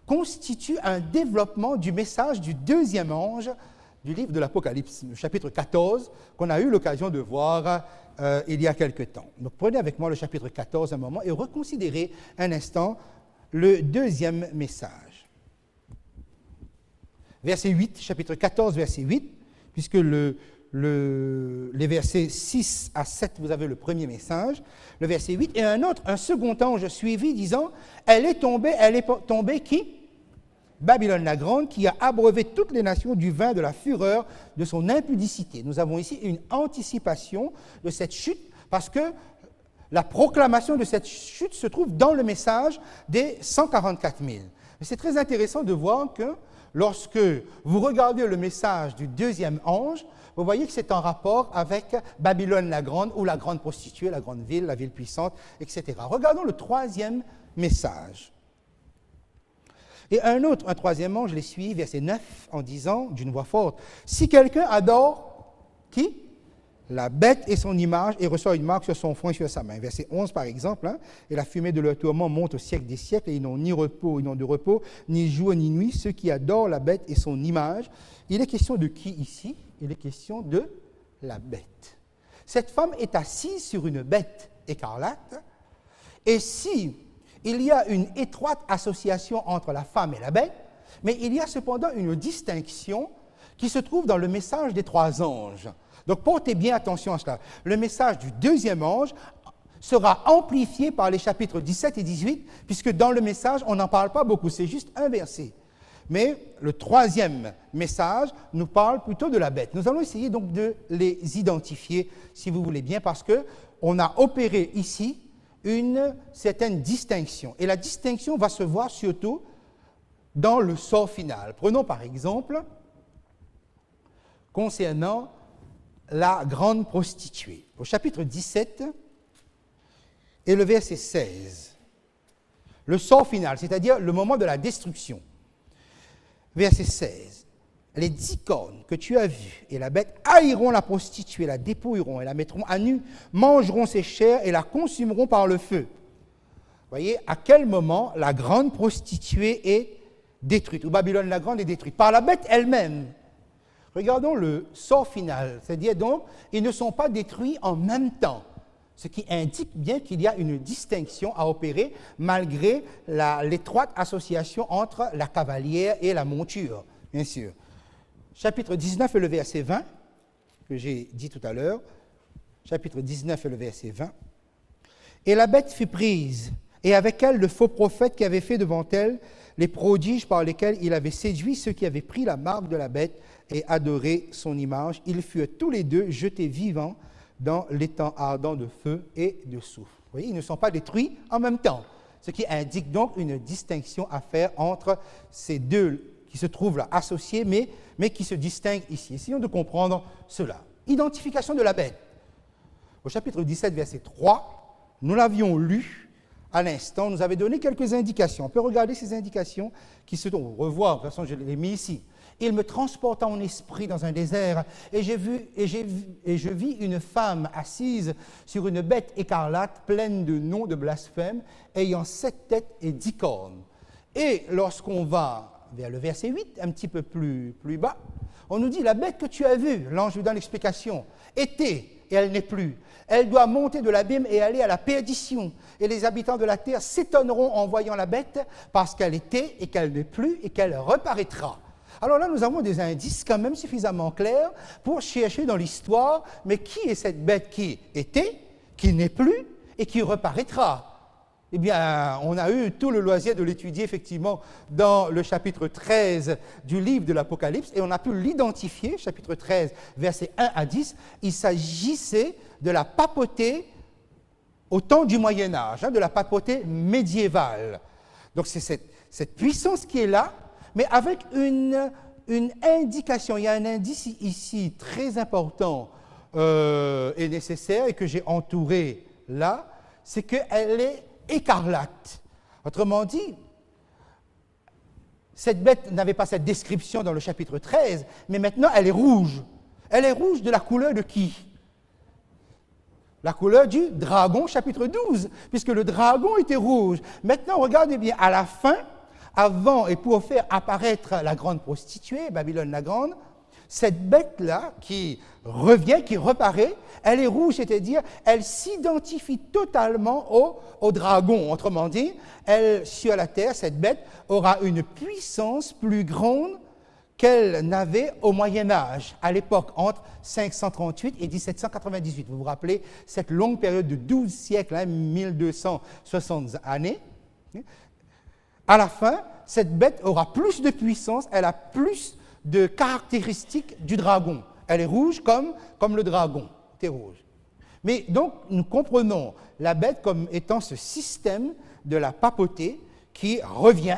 constituent un développement du message du 2e ange du livre de l'Apocalypse, le chapitre 14, qu'on a eu l'occasion de voir il y a quelque temps. Donc prenez avec moi le chapitre 14 un moment et reconsidérez un instant le 2e message. Verset 8, chapitre 14, verset 8, puisque les versets 6 à 7, vous avez le premier message, le verset 8, et un second ange suivit, disant, elle est tombée qui ? Babylone la grande, qui a abreuvé toutes les nations du vin de la fureur de son impudicité. Nous avons ici une anticipation de cette chute, parce que la proclamation de cette chute se trouve dans le message des 144 000. C'est très intéressant de voir que lorsque vous regardez le message du 2e ange, vous voyez que c'est en rapport avec Babylone la grande, ou la grande prostituée, la grande ville, la ville puissante, etc. Regardons le 3e message. Et un 3e ange les suit, verset 9, en disant d'une voix forte, « Si quelqu'un adore, qui ? La bête et son image, et reçoit une marque sur son front et sur sa main. » Verset 11, par exemple, hein, « Et la fumée de leur tourment monte au siècle des siècles, et ils n'ont ni repos, ils n'ont de repos, ni jour, ni nuit, ceux qui adorent la bête et son image. » Il est question de qui ici ? Il est question de la bête. Cette femme est assise sur une bête écarlate, et si il y a une étroite association entre la femme et la bête, mais il y a cependant une distinction qui se trouve dans le message des 3 anges. Donc portez bien attention à cela. Le message du 2e ange sera amplifié par les chapitres 17 et 18, puisque dans le message, on n'en parle pas beaucoup, c'est juste un verset. Mais le 3e message nous parle plutôt de la bête. Nous allons essayer donc de les identifier, si vous voulez bien, parce qu'on a opéré ici une certaine distinction. Et la distinction va se voir surtout dans le sort final. Prenons par exemple, concernant la grande prostituée, au chapitre 17 et le verset 16. Le sort final, c'est-à-dire le moment de la destruction. Verset 16. Les 10 cornes que tu as vues et la bête haïront la prostituée, la dépouilleront et la mettront à nu, mangeront ses chairs et la consumeront par le feu. Voyez à quel moment la grande prostituée est détruite, ou Babylone la grande est détruite, par la bête elle-même. Regardons le sort final, c'est-à-dire donc, ils ne sont pas détruits en même temps, ce qui indique bien qu'il y a une distinction à opérer malgré l'étroite association entre la cavalière et la monture, bien sûr. Chapitre 19 et le verset 20, que j'ai dit tout à l'heure, chapitre 19 et le verset 20. Et la bête fut prise, et avec elle le faux prophète qui avait fait devant elle les prodiges par lesquels il avait séduit ceux qui avaient pris la marque de la bête et adoré son image. Ils furent tous les deux jetés vivants dans l'étang ardent de feu et de soufre. Vous voyez, ils ne sont pas détruits en même temps, ce qui indique donc une distinction à faire entre ces deux qui se trouvent là associés, mais qui se distinguent ici. Essayons de comprendre cela. Identification de la bête. Au chapitre 17, verset 3, nous l'avions lu à l'instant, nous avait donné quelques indications. On peut regarder ces indications qui se trouvent, revoir, de toute façon je les ai mis ici. Il me transporta en esprit dans un désert, et je vis une femme assise sur une bête écarlate, pleine de noms de blasphème, ayant 7 têtes et 10 cornes. Et lorsqu'on va vers le verset 8, un petit peu plus bas, on nous dit, la bête que tu as vue, l'ange nous donne l'explication, était, et elle n'est plus. Elle doit monter de l'abîme et aller à la perdition. Et les habitants de la terre s'étonneront en voyant la bête, parce qu'elle était et qu'elle n'est plus et qu'elle reparaîtra. Alors là, nous avons des indices quand même suffisamment clairs pour chercher dans l'histoire, mais qui est cette bête qui était, qui n'est plus et qui reparaîtra? Eh bien, on a eu tout le loisir de l'étudier effectivement dans le chapitre 13 du livre de l'Apocalypse, et on a pu l'identifier, chapitre 13, versets 1 à 10, il s'agissait de la papauté au temps du Moyen-Âge, de la papauté médiévale. Donc c'est cette puissance qui est là, mais avec une indication. Il y a un indice ici très important et nécessaire, et que j'ai entouré là, c'est qu'elle est écarlate. Autrement dit, cette bête n'avait pas cette description dans le chapitre 13, mais maintenant elle est rouge. Elle est rouge de la couleur de qui? La couleur du dragon, chapitre 12, puisque le dragon était rouge. Maintenant, regardez bien, à la fin, avant et pour faire apparaître la grande prostituée, Babylone la grande, cette bête-là qui revient, qui reparaît, elle est rouge, c'est-à-dire elle s'identifie totalement au dragon. Autrement dit, elle, sur la terre, cette bête aura une puissance plus grande qu'elle n'avait au Moyen-Âge, à l'époque entre 538 et 1798. Vous vous rappelez cette longue période de 12 siècles, 1260 années. À la fin, cette bête aura plus de puissance, elle a plus de caractéristiques du dragon. Elle est rouge comme le dragon, c'est rouge. Mais donc, nous comprenons la bête comme étant ce système de la papauté qui revient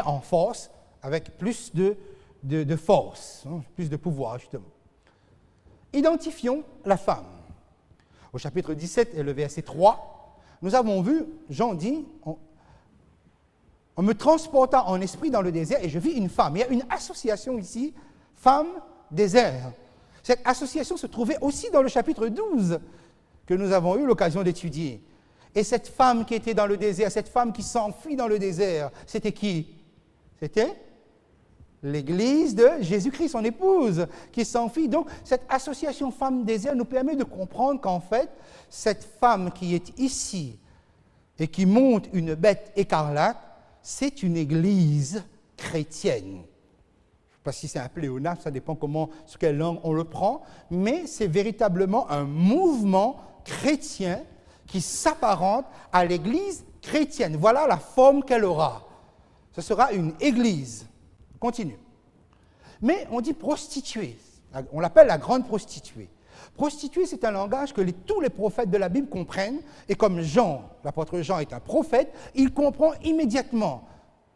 en force, avec plus de force, plus de pouvoir, justement. Identifions la femme. Au chapitre 17 et le verset 3, nous avons vu, Jean dit, on me transporta en esprit dans le désert et je vis une femme. Il y a une association ici, femme-désert. Cette association se trouvait aussi dans le chapitre 12 que nous avons eu l'occasion d'étudier. Et cette femme qui était dans le désert, cette femme qui s'enfuit dans le désert, c'était qui? C'était L'église de Jésus-Christ, son épouse, qui s'enfuit. Donc, cette association femme désert nous permet de comprendre qu'en fait, cette femme qui est ici et qui monte une bête écarlate, c'est une église chrétienne. Je ne sais pas si c'est un pléonasme, ça dépend sur quelle langue on le prend, mais c'est véritablement un mouvement chrétien qui s'apparente à l'église chrétienne. Voilà la forme qu'elle aura. Ce sera une église. Continue. Mais on dit prostituée. On l'appelle la grande prostituée. Prostituée, c'est un langage que tous les prophètes de la Bible comprennent. Et comme Jean, l'apôtre Jean est un prophète, il comprend immédiatement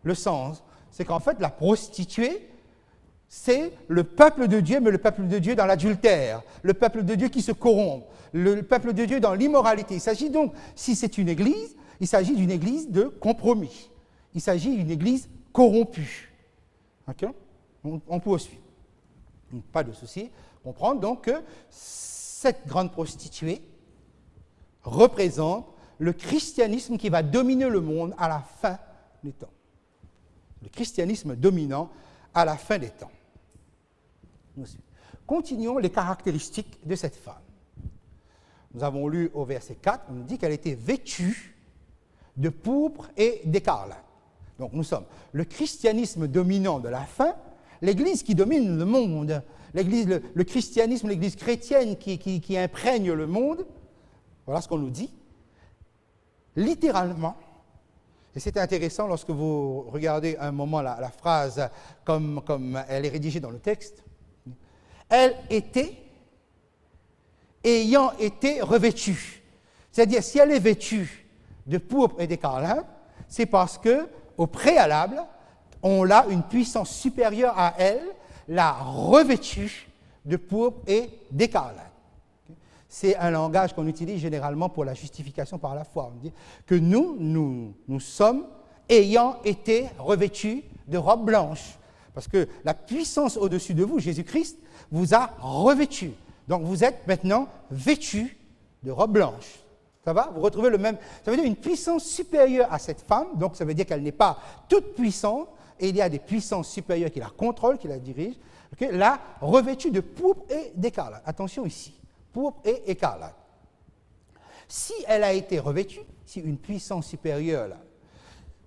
le sens. C'est qu'en fait, la prostituée, c'est le peuple de Dieu, mais le peuple de Dieu dans l'adultère. Le peuple de Dieu qui se corrompt. Le peuple de Dieu dans l'immoralité. Il s'agit donc, si c'est une église, il s'agit d'une église de compromis. Il s'agit d'une église corrompue. Okay? On poursuit. Pas de souci. Comprendre donc que cette grande prostituée représente le christianisme qui va dominer le monde à la fin des temps. Le christianisme dominant à la fin des temps. Continuons les caractéristiques de cette femme. Nous avons lu au verset 4, on nous dit qu'elle était vêtue de pourpre et d'écarlate. Donc nous sommes le christianisme dominant de la fin, l'Église qui domine le monde, l'Église, le christianisme, l'Église chrétienne qui imprègne le monde. Voilà ce qu'on nous dit. Littéralement, et c'est intéressant lorsque vous regardez un moment la phrase comme elle est rédigée dans le texte, elle était, ayant été revêtue. C'est-à-dire, si elle est vêtue de pourpre et d'écarlate, c'est parce que au préalable, on a une puissance supérieure à elle, l'a revêtue de pourpre et d'écarlate. C'est un langage qu'on utilise généralement pour la justification par la foi. On dit que nous sommes ayant été revêtus de robes blanches. Parce que la puissance au-dessus de vous, Jésus-Christ, vous a revêtus. Donc vous êtes maintenant vêtus de robes blanches. Ça va? Vous retrouvez le même. Ça veut dire une puissance supérieure à cette femme, donc ça veut dire qu'elle n'est pas toute puissante, et il y a des puissances supérieures qui la contrôlent, qui la dirigent, okay? Là, revêtue de pourpre et d'écarlate. Attention ici, pourpre et écarlate. Si elle a été revêtue, si une puissance supérieure, là,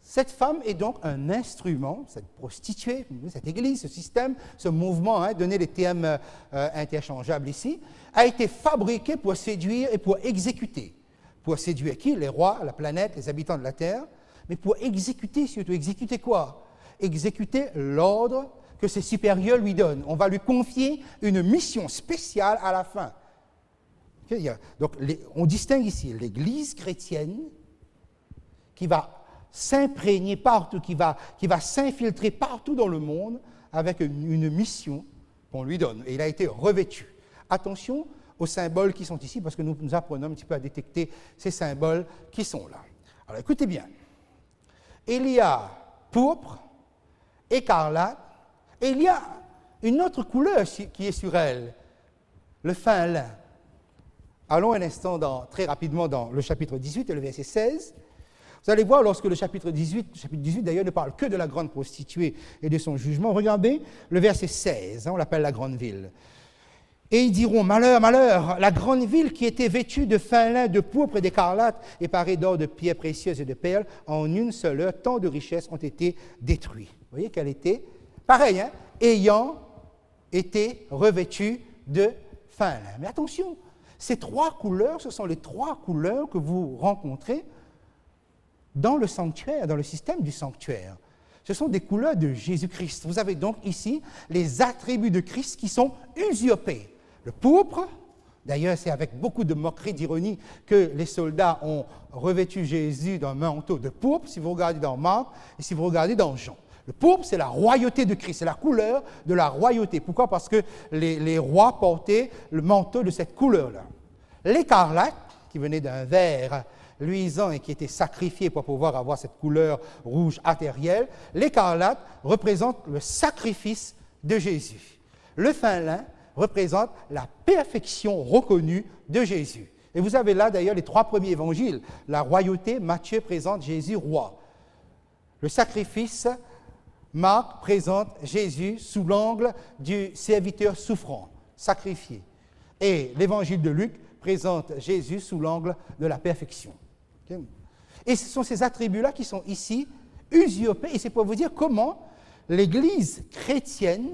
cette femme est donc un instrument, cette prostituée, cette église, ce système, ce mouvement, donner des termes interchangeables ici, a été fabriqué pour séduire et pour exécuter. Pour séduire qui? Les rois, la planète, les habitants de la terre, mais pour exécuter surtout. Exécuter quoi? Exécuter l'ordre que ses supérieurs lui donnent. On va lui confier une mission spéciale à la fin. Donc, on distingue ici l'Église chrétienne qui va s'imprégner partout, qui va s'infiltrer partout dans le monde avec une mission qu'on lui donne. Et il a été revêtu. Attention aux symboles qui sont ici, parce que nous apprenons un petit peu à détecter ces symboles qui sont là. Alors écoutez bien. Il y a pourpre, écarlate, et il y a une autre couleur qui est sur elle, le fin lin. Allons un instant très rapidement dans le chapitre 18 et le verset 16. Vous allez voir, lorsque le chapitre 18 d'ailleurs ne parle que de la grande prostituée et de son jugement, regardez le verset 16, on l'appelle la grande ville. Et ils diront, malheur, malheur, la grande ville qui était vêtue de fin lin, de pourpre et d'écarlate, et parée d'or, de pierres précieuses et de perles, en une seule heure, tant de richesses ont été détruites. Vous voyez qu'elle était, pareil, ayant été revêtue de fin lin. Mais attention, ces trois couleurs, ce sont les trois couleurs que vous rencontrez dans le sanctuaire, dans le système du sanctuaire. Ce sont des couleurs de Jésus-Christ. Vous avez donc ici les attributs de Christ qui sont usurpés. Le pourpre, d'ailleurs c'est avec beaucoup de moquerie, d'ironie que les soldats ont revêtu Jésus d'un manteau de pourpre, si vous regardez dans Marc et si vous regardez dans Jean. Le pourpre, c'est la royauté de Christ, c'est la couleur de la royauté. Pourquoi? Parce que les rois portaient le manteau de cette couleur-là. L'écarlate, qui venait d'un vert luisant et qui était sacrifié pour pouvoir avoir cette couleur rouge artérielle, l'écarlate représente le sacrifice de Jésus. Le fin lin représente la perfection reconnue de Jésus. Et vous avez là d'ailleurs les trois premiers évangiles. La royauté, Matthieu présente Jésus roi. Le sacrifice, Marc présente Jésus sous l'angle du serviteur souffrant, sacrifié. Et l'évangile de Luc présente Jésus sous l'angle de la perfection. Et ce sont ces attributs-là qui sont ici usurpés. Et c'est pour vous dire comment l'Église chrétienne,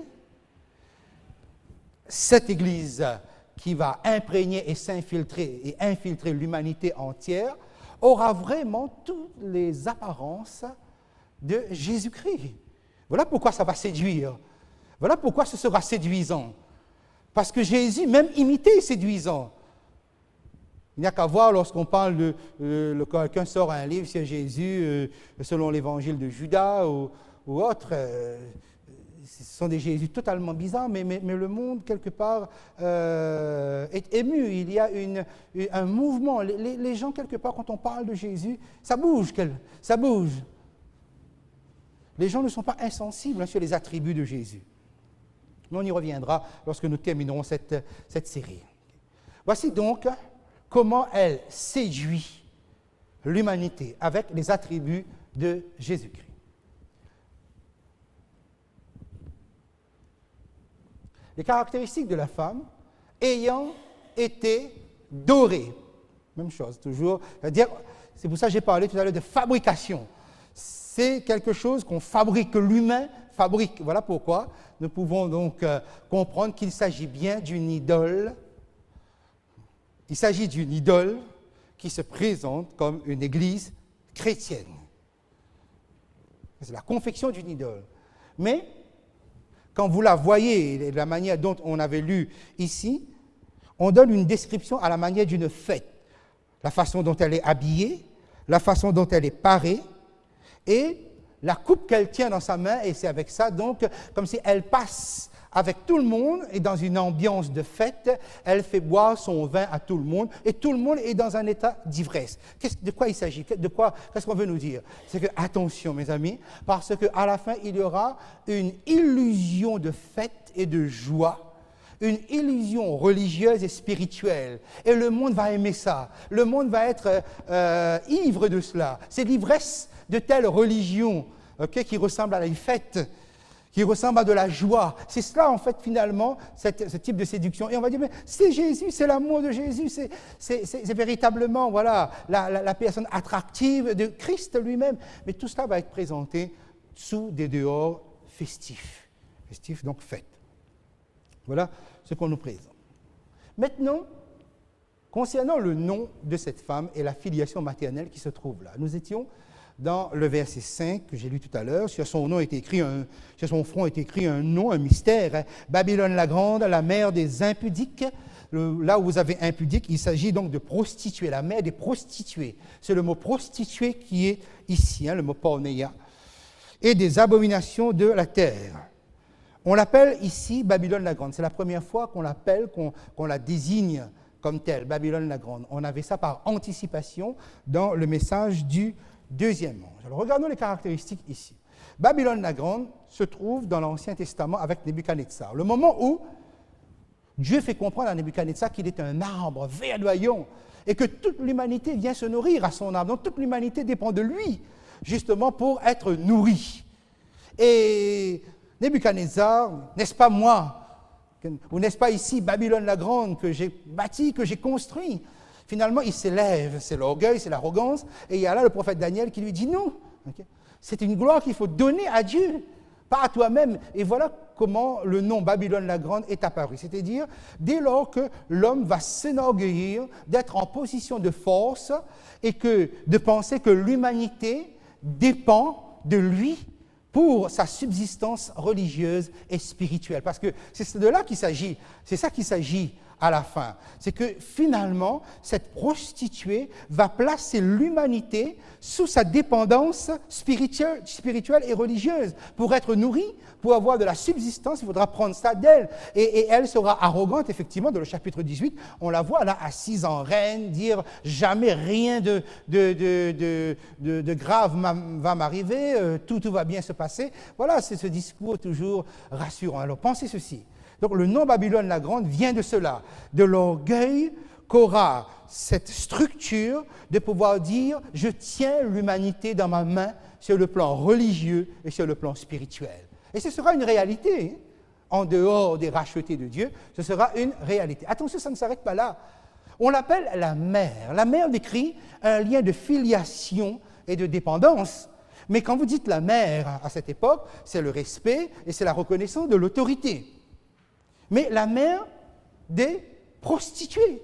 cette Église qui va imprégner et s'infiltrer et infiltrer l'humanité entière, aura vraiment toutes les apparences de Jésus-Christ. Voilà pourquoi ça va séduire. Voilà pourquoi ce sera séduisant. Parce que Jésus, même imité, est séduisant. Il n'y a qu'à voir lorsqu'on parle de quelqu'un sort un livre sur Jésus selon l'évangile de Judas ou autre. Ce sont des Jésus totalement bizarres, mais le monde, quelque part, est ému. Il y a un mouvement. Les gens, quelque part, quand on parle de Jésus, ça bouge. Ça bouge. Les gens ne sont pas insensibles sur les attributs de Jésus. Mais on y reviendra lorsque nous terminerons cette série. Voici donc comment elle séduit l'humanité avec les attributs de Jésus-Christ. Les caractéristiques de la femme ayant été dorées. Même chose, toujours. C'est pour ça que j'ai parlé tout à l'heure de fabrication. C'est quelque chose qu'on fabrique, que l'humain fabrique. Voilà pourquoi nous pouvons donc comprendre qu'il s'agit bien d'une idole. Il s'agit d'une idole qui se présente comme une église chrétienne. C'est la confection d'une idole. Mais, quand vous la voyez, de la manière dont on avait lu ici, on donne une description à la manière d'une fête. La façon dont elle est habillée, la façon dont elle est parée, et la coupe qu'elle tient dans sa main, et c'est avec ça, donc, comme si elle passe avec tout le monde, et dans une ambiance de fête, elle fait boire son vin à tout le monde, et tout le monde est dans un état d'ivresse. De quoi il s'agit? Qu'est-ce qu'on veut nous dire? C'est que, attention mes amis, parce qu'à la fin, il y aura une illusion de fête et de joie, une illusion religieuse et spirituelle. Et le monde va aimer ça. Le monde va être ivre de cela. C'est l'ivresse de telle religion qui ressemble à une fête, qui ressemble à de la joie. C'est cela, en fait, finalement, ce type de séduction. Et on va dire, mais c'est Jésus, c'est l'amour de Jésus, c'est véritablement, voilà, la personne attractive de Christ lui-même. Mais tout cela va être présenté sous des dehors festifs. Festifs, donc fête. Voilà ce qu'on nous présente. Maintenant, concernant le nom de cette femme et la filiation maternelle qui se trouve là, nous étions dans le verset 5 que j'ai lu tout à l'heure. Sur son front est écrit un nom, un mystère. Hein. Babylone la grande, la mère des impudiques. Là où vous avez impudique, il s'agit donc de prostituées, la mère des prostituées. C'est le mot prostituée qui est ici, hein, le mot porneia. Et des abominations de la terre. On l'appelle ici Babylone la grande. C'est la première fois qu'on l'appelle, qu'on la désigne comme telle, Babylone la grande. On avait ça par anticipation dans le message du deuxième ange. Alors, regardons les caractéristiques ici. Babylone la grande se trouve dans l'Ancien Testament avec Nebuchadnezzar. Le moment où Dieu fait comprendre à Nebuchadnezzar qu'il est un arbre verdoyant et que toute l'humanité vient se nourrir à son arbre. Donc, toute l'humanité dépend de lui, justement, pour être nourrie. Et Nebuchadnezzar, n'est-ce pas moi, ou n'est-ce pas ici Babylone la grande que j'ai bâti, que j'ai construit? Finalement, il s'élève, c'est l'orgueil, c'est l'arrogance, et il y a là le prophète Daniel qui lui dit non. Okay? C'est une gloire qu'il faut donner à Dieu, pas à toi-même. Et voilà comment le nom Babylone la grande est apparu. C'est-à-dire, dès lors que l'homme va s'enorgueillir d'être en position de force et de penser que l'humanité dépend de lui pour sa subsistance religieuse et spirituelle. Parce que c'est de là qu'il s'agit, c'est ça qu'il s'agit à la fin. C'est que finalement, cette prostituée va placer l'humanité sous sa dépendance spirituelle et religieuse. Pour être nourrie, pour avoir de la subsistance, il faudra prendre ça d'elle. Et elle sera arrogante, effectivement, dans le chapitre 18. On la voit là, assise en reine, dire « jamais rien de grave va m'arriver, tout va bien se passer ». Voilà, c'est ce discours toujours rassurant. Alors pensez ceci. Donc le nom Babylone la grande vient de cela, de l'orgueil qu'aura cette structure de pouvoir dire « je tiens l'humanité dans ma main sur le plan religieux et sur le plan spirituel. Et ce sera une réalité, hein. En dehors des rachetés de Dieu, ce sera une réalité. Attention, ça ne s'arrête pas là. On l'appelle la mère. La mère décrit un lien de filiation et de dépendance. Mais quand vous dites la mère à cette époque, c'est le respect et c'est la reconnaissance de l'autorité. Mais la mère des prostituées.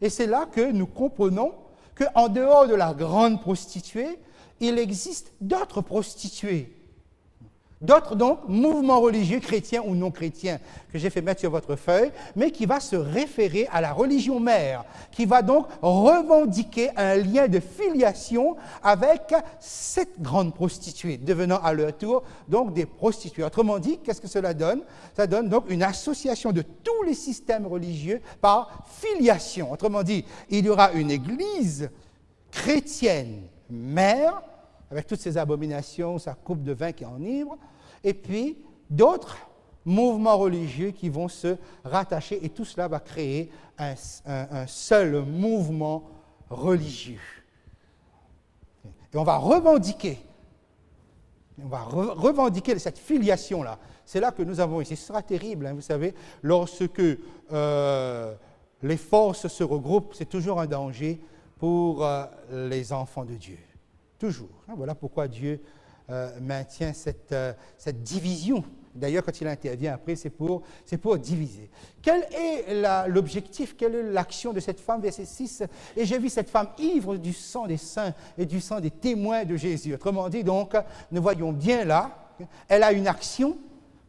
Et c'est là que nous comprenons qu'en dehors de la grande prostituée, il existe d'autres prostituées. D'autres, donc, mouvements religieux, chrétiens ou non chrétiens, que j'ai fait mettre sur votre feuille, mais qui va se référer à la religion mère, qui va donc revendiquer un lien de filiation avec cette grande prostituée, devenant à leur tour donc des prostituées. Autrement dit, qu'est-ce que cela donne? Ça donne donc une association de tous les systèmes religieux par filiation. Autrement dit, il y aura une église chrétienne mère, avec toutes ces abominations, sa coupe de vin qui enivre, et puis d'autres mouvements religieux qui vont se rattacher, et tout cela va créer un seul mouvement religieux. Et on va revendiquer cette filiation-là. C'est là que nous avons ici. Ce sera terrible, hein, vous savez, lorsque les forces se regroupent, c'est toujours un danger pour les enfants de Dieu. Toujours. Voilà pourquoi Dieu maintient cette division. D'ailleurs, quand il intervient après, c'est pour diviser. Quel est l'objectif, quelle est l'action de cette femme? Verset 6. Et j'ai vu cette femme ivre du sang des saints et du sang des témoins de Jésus. Autrement dit, donc, nous voyons bien là, elle a une action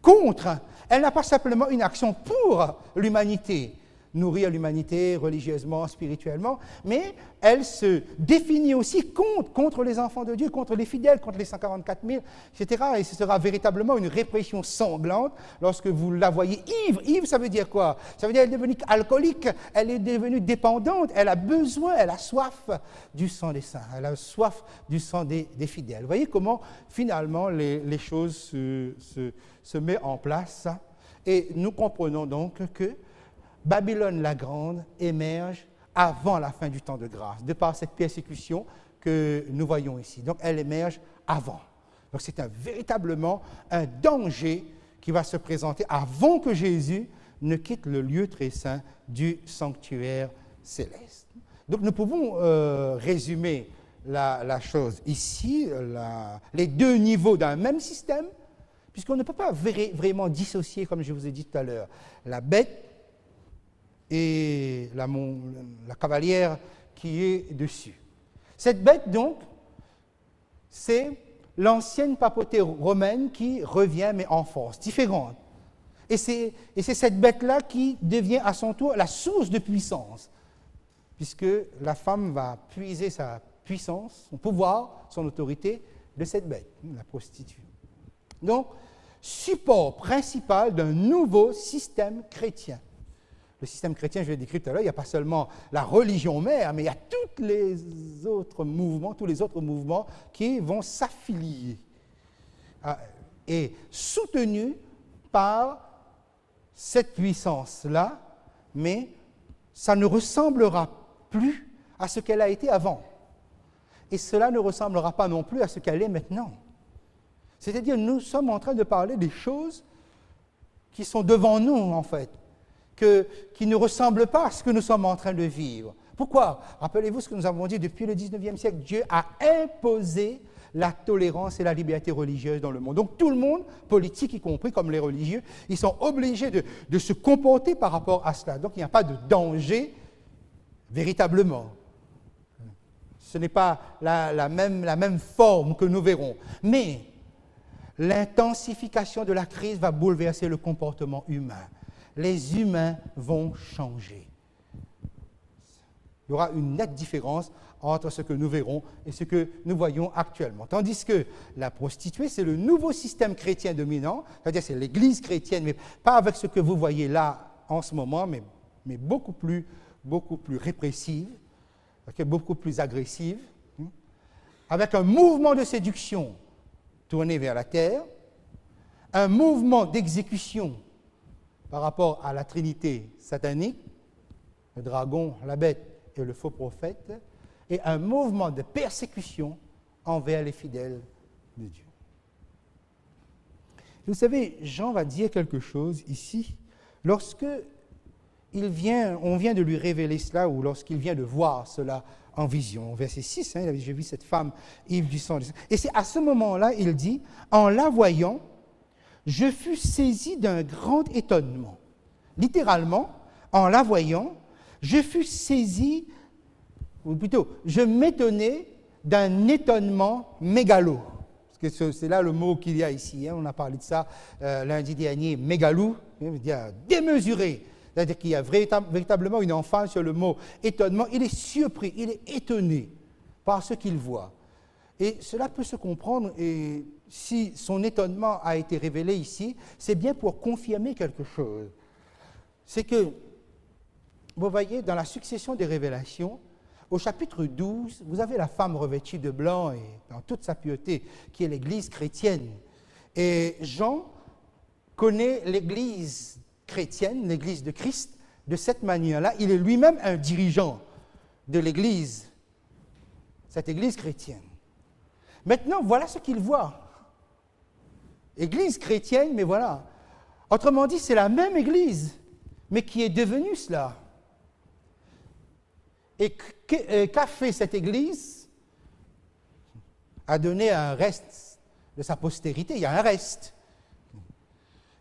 contre. Elle n'a pas simplement une action pour l'humanité, nourrir l'humanité religieusement, spirituellement, mais elle se définit aussi contre les enfants de Dieu, contre les fidèles, contre les 144 000, etc. Et ce sera véritablement une répression sanglante lorsque vous la voyez ivre. Ivre, ça veut dire quoi? Ça veut dire qu'elle est devenue alcoolique, elle est devenue dépendante, elle a besoin, elle a soif du sang des saints, elle a soif du sang des fidèles. Vous voyez comment, finalement, les choses se mettent en place. Et nous comprenons donc que Babylone la Grande émerge avant la fin du temps de grâce, de par cette persécution que nous voyons ici. Donc, elle émerge avant. Donc, c'est véritablement un danger qui va se présenter avant que Jésus ne quitte le lieu très saint du sanctuaire céleste. Donc, nous pouvons résumer la chose ici, les deux niveaux d'un même système, puisqu'on ne peut pas vraiment dissocier, comme je vous ai dit tout à l'heure, la bête et la cavalière qui est dessus. Cette bête, donc, c'est l'ancienne papauté romaine qui revient, mais en force, différente. Et c'est cette bête-là qui devient à son tour la source de puissance, puisque la femme va puiser sa puissance, son pouvoir, son autorité de cette bête, la prostituée. Donc, support principal d'un nouveau système chrétien. Le système chrétien, je l'ai décrit tout à l'heure, il n'y a pas seulement la religion mère, mais il y a tous les autres mouvements qui vont s'affilier et soutenus par cette puissance-là, mais ça ne ressemblera plus à ce qu'elle a été avant. Et cela ne ressemblera pas non plus à ce qu'elle est maintenant. C'est-à-dire, nous sommes en train de parler des choses qui sont devant nous, en fait, qui ne ressemblent pas à ce que nous sommes en train de vivre. Pourquoi? Rappelez-vous ce que nous avons dit depuis le 19e siècle. Dieu a imposé la tolérance et la liberté religieuse dans le monde. Donc tout le monde, politique y compris, comme les religieux, ils sont obligés de se comporter par rapport à cela. Donc il n'y a pas de danger véritablement. Ce n'est pas la même forme que nous verrons. Mais l'intensification de la crise va bouleverser le comportement humain. Les humains vont changer. Il y aura une nette différence entre ce que nous verrons et ce que nous voyons actuellement. Tandis que la prostituée, c'est le nouveau système chrétien dominant, c'est-à-dire c'est l'Église chrétienne, mais pas avec ce que vous voyez là en ce moment, mais beaucoup plus répressive, beaucoup plus agressive, avec un mouvement de séduction tourné vers la terre, un mouvement d'exécution par rapport à la Trinité satanique, le dragon, la bête et le faux prophète, et un mouvement de persécution envers les fidèles de Dieu. Vous savez, Jean va dire quelque chose ici, lorsque on vient de lui révéler cela, ou lorsqu'il vient de voir cela en vision. Verset 6, hein, j'ai vu cette femme ivre du sang. Et c'est à ce moment-là, il dit, en la voyant, je fus saisi d'un grand étonnement. Littéralement, en la voyant, je fus saisi, ou plutôt, je m'étonnais d'un étonnement mégalo. Parce que c'est là le mot qu'il y a ici. Hein, on a parlé de ça lundi dernier, mégalou, ça veut dire démesuré. C'est-à-dire qu'il y a véritablement une emphase sur le mot étonnement. Il est surpris, il est étonné par ce qu'il voit. Et cela peut se comprendre, et si son étonnement a été révélé ici, c'est bien pour confirmer quelque chose. C'est que, vous voyez, dans la succession des révélations, au chapitre 12, vous avez la femme revêtue de blanc et dans toute sa pureté, qui est l'Église chrétienne. Et Jean connaît l'Église chrétienne, l'Église de Christ, de cette manière-là. Il est lui-même un dirigeant de l'Église, cette Église chrétienne. Maintenant, voilà ce qu'il voit. Église chrétienne, mais voilà. Autrement dit, c'est la même Église, mais qui est devenue cela. Et qu'a fait cette Église? A donné un reste de sa postérité. Il y a un reste.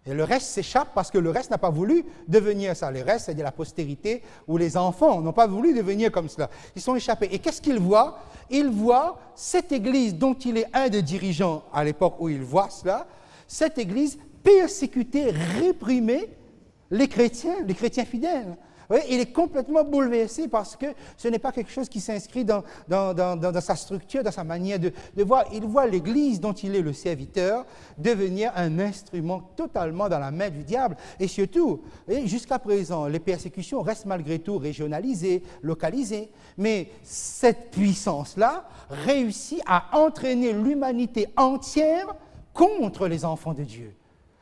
Et le reste s'échappe parce que le reste n'a pas voulu devenir ça. Le reste, c'est-à-dire la postérité ou les enfants n'ont pas voulu devenir comme cela. Ils sont échappés. Et qu'est-ce qu'il voit? Il voit cette Église dont il est un des dirigeants à l'époque où il voit cela, cette Église persécuter, réprimer les chrétiens fidèles. Oui, il est complètement bouleversé parce que ce n'est pas quelque chose qui s'inscrit dans sa structure, dans sa manière de voir. Il voit l'Église dont il est le serviteur devenir un instrument totalement dans la main du diable. Et surtout, jusqu'à présent, les persécutions restent malgré tout régionalisées, localisées. Mais cette puissance-là réussit à entraîner l'humanité entière contre les enfants de Dieu.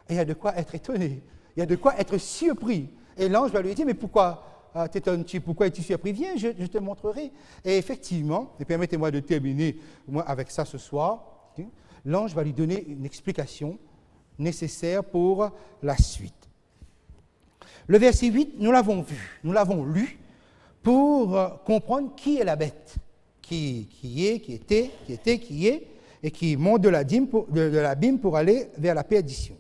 Et il y a de quoi être étonné, il y a de quoi être surpris. Et l'ange va lui dire, mais pourquoi t'étonnes-tu? Pourquoi es-tu surpris? Viens, je te montrerai. Et effectivement, et permettez-moi de terminer moi, avec ça ce soir, l'ange va lui donner une explication nécessaire pour la suite. Le verset 8, nous l'avons vu, nous l'avons lu, pour comprendre qui est la bête, qui était, et qui monte de l'abîme pour aller vers la perdition.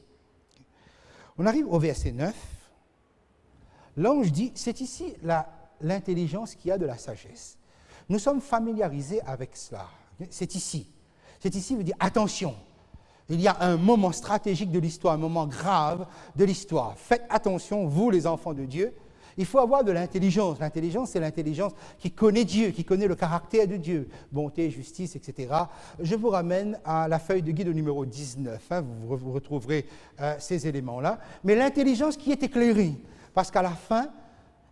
On arrive au verset 9. L'ange dit, c'est ici l'intelligence qui a de la sagesse. Nous sommes familiarisés avec cela. C'est ici. C'est ici, veut dire, attention, il y a un moment stratégique de l'histoire, un moment grave de l'histoire. Faites attention, vous les enfants de Dieu. Il faut avoir de l'intelligence. L'intelligence, c'est l'intelligence qui connaît Dieu, qui connaît le caractère de Dieu. Bonté, justice, etc. Je vous ramène à la feuille de guide au numéro 19. Hein, vous retrouverez ces éléments-là. Mais l'intelligence qui est éclairée. Parce qu'à la fin,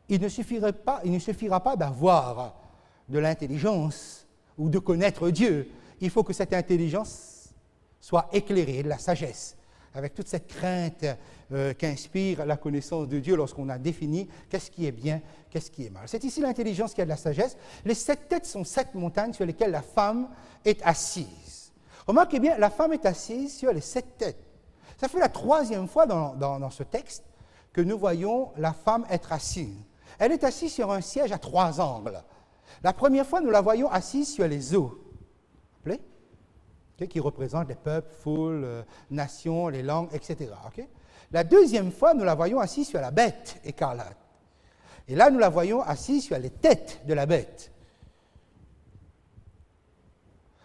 il ne suffira pas d'avoir de l'intelligence ou de connaître Dieu. Il faut que cette intelligence soit éclairée, de la sagesse, avec toute cette crainte qu'inspire la connaissance de Dieu lorsqu'on a défini qu'est-ce qui est bien, qu'est-ce qui est mal. C'est ici l'intelligence qui a de la sagesse. Les 7 têtes sont 7 montagnes sur lesquelles la femme est assise. Remarquez bien, la femme est assise sur les 7 têtes. Ça fait la 3e fois dans ce texte que nous voyons la femme être assise. Elle est assise sur un siège à 3 angles. La première fois, nous la voyons assise sur les eaux, qui représentent les peuples, foules, nations, les langues, etc. La deuxième fois, nous la voyons assise sur la bête écarlate. Et là, nous la voyons assise sur les têtes de la bête.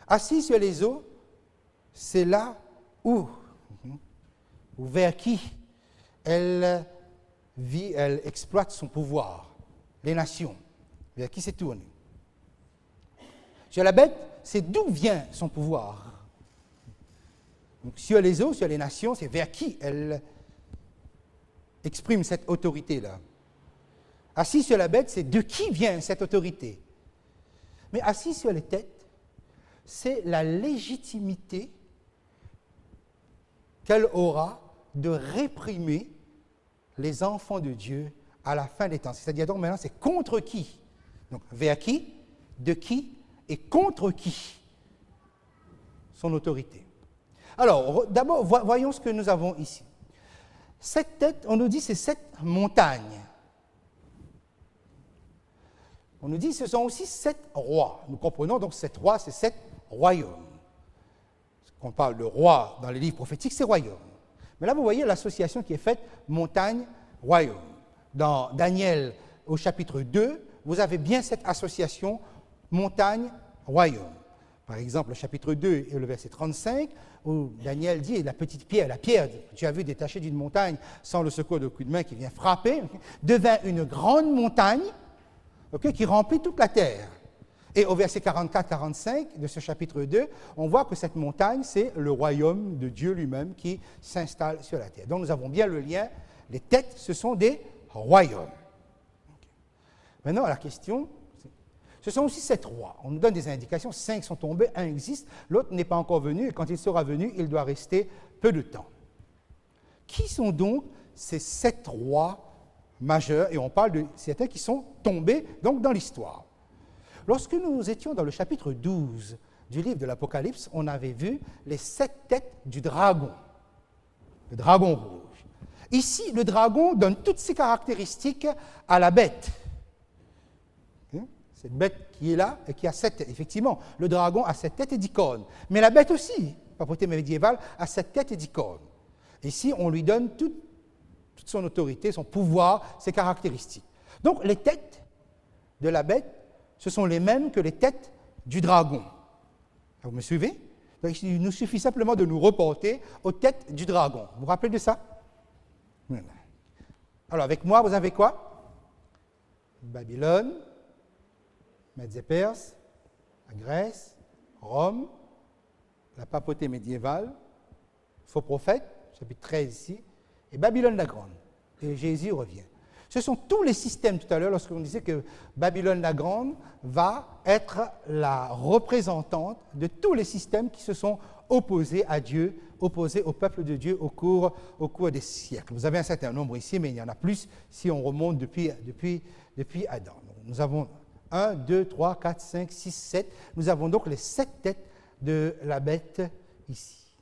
Assise sur les eaux, c'est là où vers qui elle vit, elle exploite son pouvoir, les nations, vers qui s'est tournée. Sur la bête, c'est d'où vient son pouvoir. Donc, sur les eaux, sur les nations, c'est vers qui elle exprime cette autorité-là. Assis sur la bête, c'est de qui vient cette autorité. Mais assis sur les têtes, c'est la légitimité qu'elle aura de réprimer les enfants de Dieu à la fin des temps. C'est-à-dire donc maintenant, c'est contre qui? Donc vers qui, de qui et contre qui son autorité. Alors, d'abord, voyons ce que nous avons ici. Cette tête, on nous dit, c'est 7 montagnes. On nous dit, ce sont aussi 7 rois. Nous comprenons donc 7 rois, c'est 7 royaumes. Quand on parle de roi dans les livres prophétiques, c'est royaume. Mais là, vous voyez l'association qui est faite, montagne, royaume. Dans Daniel, au chapitre 2, vous avez bien cette association montagne, royaume. Par exemple, le chapitre 2 et le verset 35, où Daniel dit, la petite pierre, la pierre que tu as vu détachée d'une montagne sans le secours de coup de main qui vient frapper, devint une grande montagne qui remplit toute la terre. Et au verset 44-45 de ce chapitre 2, on voit que cette montagne, c'est le royaume de Dieu lui-même qui s'installe sur la terre. Donc nous avons bien le lien, les têtes, ce sont des royaumes. Maintenant, la question, ce sont aussi 7 rois. On nous donne des indications, 5 sont tombés, 1 existe, l'autre n'est pas encore venu, et quand il sera venu, il doit rester peu de temps. Qui sont donc ces 7 rois majeurs? Et on parle de certains qui sont tombés donc dans l'histoire. Lorsque nous étions dans le chapitre 12 du livre de l'Apocalypse, on avait vu les 7 têtes du dragon, le dragon rouge. Ici, le dragon donne toutes ses caractéristiques à la bête. Cette bête qui est là et qui a 7 têtes. Effectivement, le dragon a 7 têtes et 10 cornes. Mais la bête aussi, papauté médiévale, a 7 têtes et 10 cornes. Ici, on lui donne toute son autorité, son pouvoir, ses caractéristiques. Donc, les têtes de la bête, ce sont les mêmes que les têtes du dragon. Vous me suivez? Donc, il nous suffit simplement de nous reporter aux têtes du dragon. Vous vous rappelez de ça? Alors, avec moi, vous avez quoi? Babylone, Mèdes et Perses, la Grèce, Rome, la papauté médiévale, faux prophète, chapitre 13 ici, et Babylone la Grande. Et Jésus revient. Ce sont tous les systèmes, tout à l'heure, lorsqu'on disait que Babylone la Grande va être la représentante de tous les systèmes qui se sont opposés à Dieu, opposés au peuple de Dieu au cours des siècles. Vous avez un certain nombre ici, mais il y en a plus si on remonte depuis Adam. Donc, nous avons 1, 2, 3, 4, 5, 6, 7. Nous avons donc les 7 têtes de la bête ici.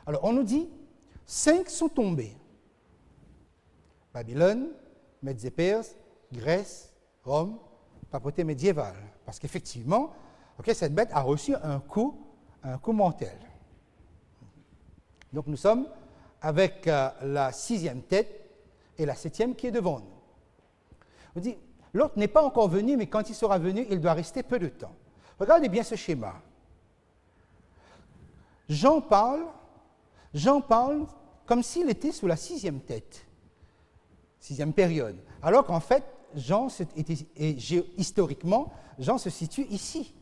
Alors, on nous dit, 5 sont tombés. Babylone, Mèdes et Perses, Grèce, Rome, papauté médiévale. Parce qu'effectivement, cette bête a reçu un coup mortel. Donc, nous sommes avec la 6e tête et la 7e qui est devant nous. On dit, l'autre n'est pas encore venu, mais quand il sera venu, il doit rester peu de temps. Regardez bien ce schéma. Jean parle comme s'il était sous la 6e tête, 6e période. Alors qu'en fait, historiquement, Jean se situe ici.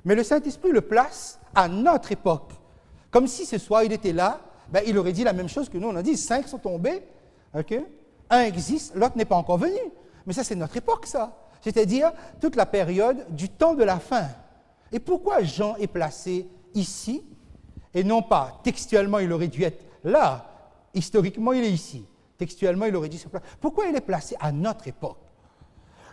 Mais le Saint-Esprit le place à notre époque. Comme si ce soir il était là, il aurait dit la même chose que nous, on a dit, 5 sont tombés, un existe, l'autre n'est pas encore venu. Mais ça, c'est notre époque, ça. C'est-à-dire toute la période du temps de la fin. Et pourquoi Jean est placé ici, et non pas textuellement, il aurait dû être là. Historiquement, il est ici. Textuellement, il aurait dû se placer. Pourquoi il est placé à notre époque?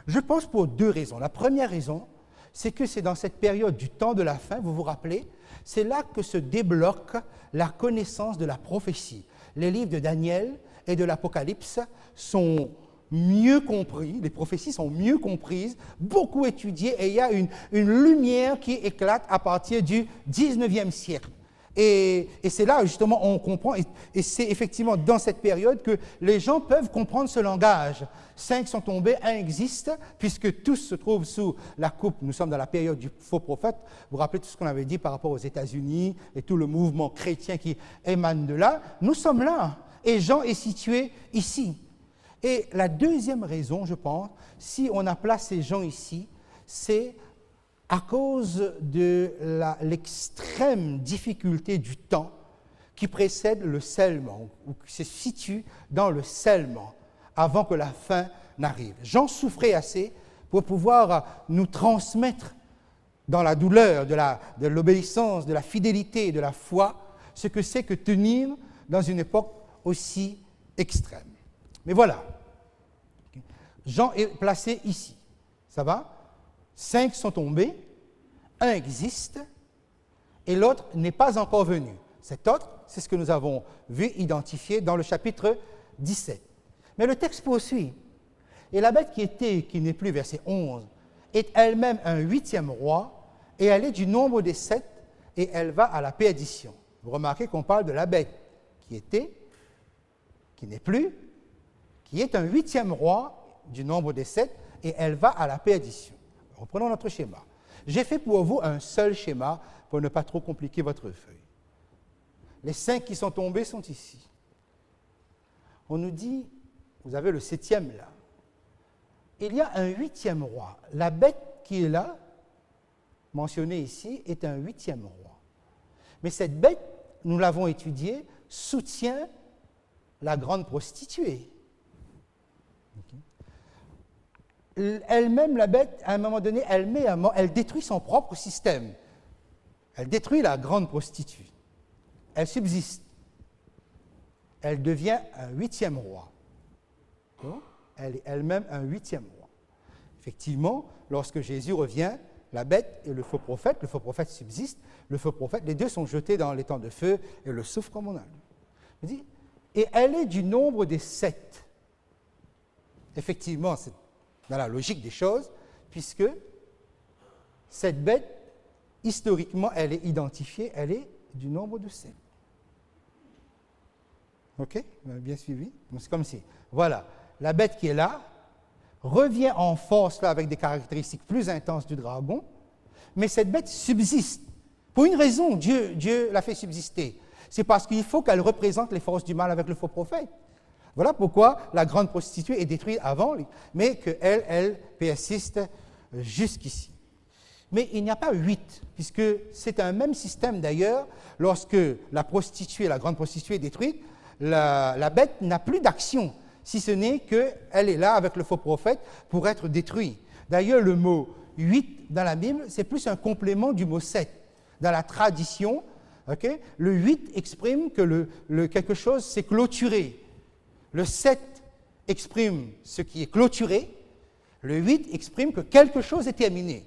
Je pense pour 2 raisons. La première raison, c'est que c'est dans cette période du temps de la fin, vous vous rappelez, c'est là que se débloque la connaissance de la prophétie. Les livres de Daniel et de l'Apocalypse sont mieux compris, les prophéties sont mieux comprises, beaucoup étudiées, et il y a une lumière qui éclate à partir du 19e siècle. Et c'est là, justement, on comprend, et c'est effectivement dans cette période que les gens peuvent comprendre ce langage. 5 sont tombés, 1 existe, puisque tous se trouvent sous la coupe. Nous sommes dans la période du faux prophète. Vous vous rappelez tout ce qu'on avait dit par rapport aux États-Unis et tout le mouvement chrétien qui émane de là. Nous sommes là, et Jean est situé ici. Et la deuxième raison, je pense, si on a placé Jean ici, c'est à cause de l'extrême difficulté du temps qui précède le scellement, ou qui se situe dans le scellement, avant que la fin n'arrive. Jean souffrait assez pour pouvoir nous transmettre dans la douleur de l'obéissance, de la fidélité et de la foi, ce que c'est que tenir dans une époque aussi extrême. Mais voilà, Jean est placé ici, ça va? 5 sont tombés, 1 existe, et l'autre n'est pas encore venu. Cet autre, c'est ce que nous avons vu identifié dans le chapitre 17. Mais le texte poursuit. Et la bête qui était, qui n'est plus, verset 11, est elle-même un 8e roi, et elle est du nombre des 7, et elle va à la perdition. Vous remarquez qu'on parle de la bête qui était, qui n'est plus, qui est un 8e roi du nombre des 7, et elle va à la perdition. Reprenons notre schéma. J'ai fait pour vous un seul schéma pour ne pas trop compliquer votre feuille. Les 5 qui sont tombés sont ici. On nous dit, vous avez le 7e là. Il y a un 8e roi. La bête qui est là, mentionnée ici, est un 8e roi. Mais cette bête, nous l'avons étudiée, soutient la grande prostituée. Elle-même, la bête, à un moment donné, elle détruit son propre système. Elle détruit la grande prostituée. Elle subsiste. Elle devient un 8e roi. Elle est elle-même un 8e roi. Effectivement, lorsque Jésus revient, la bête et le faux prophète subsiste, le faux prophète, les deux sont jetés dans les temps de feu et le souffrent comme on a lu. Et elle est du nombre des 7. Effectivement, c'est dans la logique des choses, puisque cette bête, historiquement, elle est identifiée, elle est du nombre de 7. OK? Vous avez bien suivi? C'est comme si, voilà, la bête qui est là revient en force là, avec des caractéristiques plus intenses du dragon, mais cette bête subsiste. Pour une raison, Dieu l'a fait subsister. C'est parce qu'il faut qu'elle représente les forces du mal avec le faux prophète. Voilà pourquoi la grande prostituée est détruite avant lui, mais qu'elle, elle persiste jusqu'ici. Mais il n'y a pas 8, puisque c'est un même système d'ailleurs. Lorsque la grande prostituée est détruite, la bête n'a plus d'action, si ce n'est qu'elle est là avec le faux prophète pour être détruite. D'ailleurs, le mot 8 dans la Bible, c'est plus un complément du mot 7. Dans la tradition, okay, le 8 exprime que quelque chose s'est clôturé. Le 7 exprime ce qui est clôturé. Le 8 exprime que quelque chose est terminé.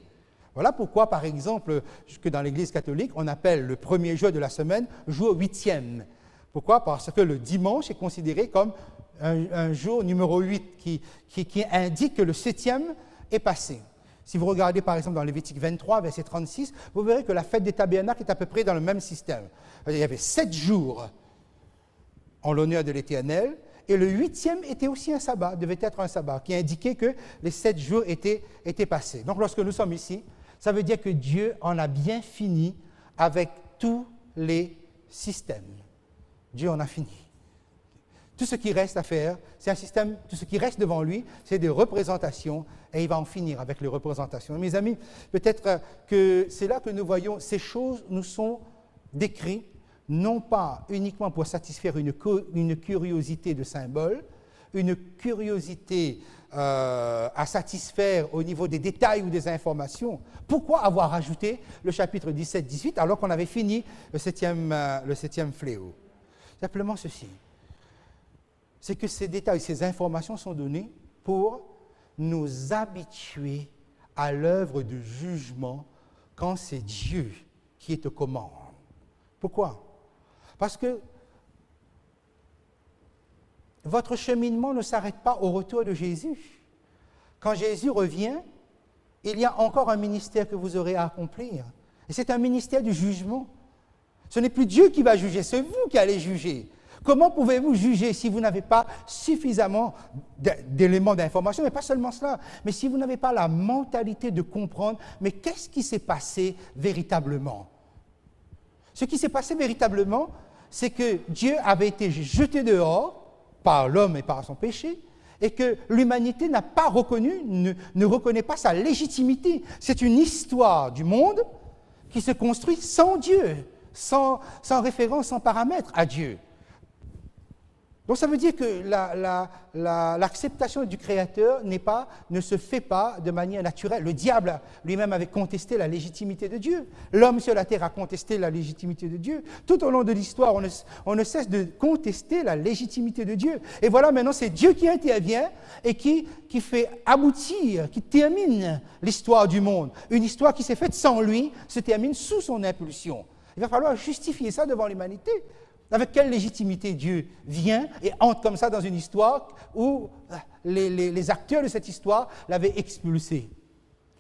Voilà pourquoi, par exemple, que dans l'Église catholique, on appelle le premier jour de la semaine jour 8e. Pourquoi? Parce que le dimanche est considéré comme un jour numéro 8 qui indique que le 7e est passé. Si vous regardez par exemple dans Lévitique 23, verset 36, vous verrez que la fête des tabernacles est à peu près dans le même système. Il y avait 7 jours en l'honneur de l'Éternel, et le 8e était aussi un sabbat, devait être un sabbat, qui indiquait que les 7 jours étaient passés. Donc lorsque nous sommes ici, ça veut dire que Dieu en a bien fini avec tous les systèmes. Dieu en a fini. Tout ce qui reste à faire, c'est un système, tout ce qui reste devant lui, c'est des représentations, et il va en finir avec les représentations. Et mes amis, peut-être que c'est là que nous voyons, ces choses nous sont décrites, non pas uniquement pour satisfaire une curiosité de symbole, une curiosité à satisfaire au niveau des détails ou des informations. Pourquoi avoir ajouté le chapitre 17-18 alors qu'on avait fini le septième fléau? Simplement ceci. C'est que ces détails, ces informations sont données pour nous habituer à l'œuvre de jugement quand c'est Dieu qui est aux commandes. Pourquoi? Parce que votre cheminement ne s'arrête pas au retour de Jésus. Quand Jésus revient, il y a encore un ministère que vous aurez à accomplir. Et c'est un ministère du jugement. Ce n'est plus Dieu qui va juger, c'est vous qui allez juger. Comment pouvez-vous juger si vous n'avez pas suffisamment d'éléments d'information, mais pas seulement cela, mais si vous n'avez pas la mentalité de comprendre, mais qu'est-ce qui s'est passé véritablement? Ce qui s'est passé véritablement, c'est que Dieu avait été jeté dehors par l'homme et par son péché, et que l'humanité n'a pas reconnu, ne reconnaît pas sa légitimité. C'est une histoire du monde qui se construit sans Dieu, sans référence, sans paramètre à Dieu. Donc ça veut dire que l'acceptation du Créateur ne se fait pas de manière naturelle. Le diable lui-même avait contesté la légitimité de Dieu. L'homme sur la terre a contesté la légitimité de Dieu. Tout au long de l'histoire, on ne cesse de contester la légitimité de Dieu. Et voilà, maintenant, c'est Dieu qui intervient et qui fait aboutir, qui termine l'histoire du monde. Une histoire qui s'est faite sans lui se termine sous son impulsion. Il va falloir justifier ça devant l'humanité. Avec quelle légitimité Dieu vient et entre comme ça dans une histoire où les acteurs de cette histoire l'avaient expulsé.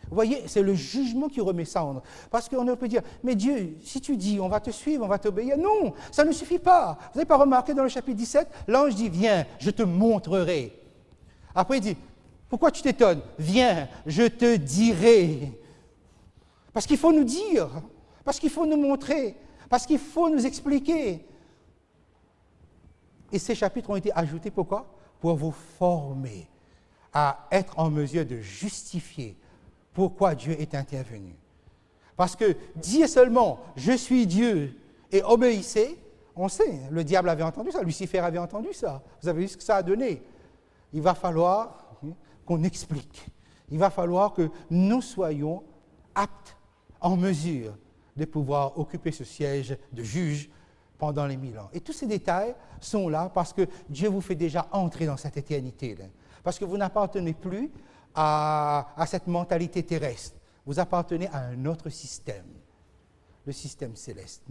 Vous voyez, c'est le jugement qui remet ça en... Parce qu'on peut dire, mais Dieu, si tu dis, on va te suivre, on va t'obéir. Non, ça ne suffit pas. Vous n'avez pas remarqué dans le chapitre 17, l'ange dit, viens, je te montrerai. Après, il dit, pourquoi tu t'étonnes? Viens, je te dirai. Parce qu'il faut nous dire, parce qu'il faut nous montrer, parce qu'il faut nous expliquer. Et ces chapitres ont été ajoutés pourquoi? Pour vous former à être en mesure de justifier pourquoi Dieu est intervenu. Parce que dire seulement « je suis Dieu » et obéissez, on sait, le diable avait entendu ça, Lucifer avait entendu ça. Vous avez vu ce que ça a donné. Il va falloir qu'on explique. Il va falloir que nous soyons aptes, en mesure de pouvoir occuper ce siège de juge pendant les 1000 ans. Et tous ces détails sont là parce que Dieu vous fait déjà entrer dans cette éternité-là. Parce que vous n'appartenez plus à cette mentalité terrestre. Vous appartenez à un autre système, le système céleste.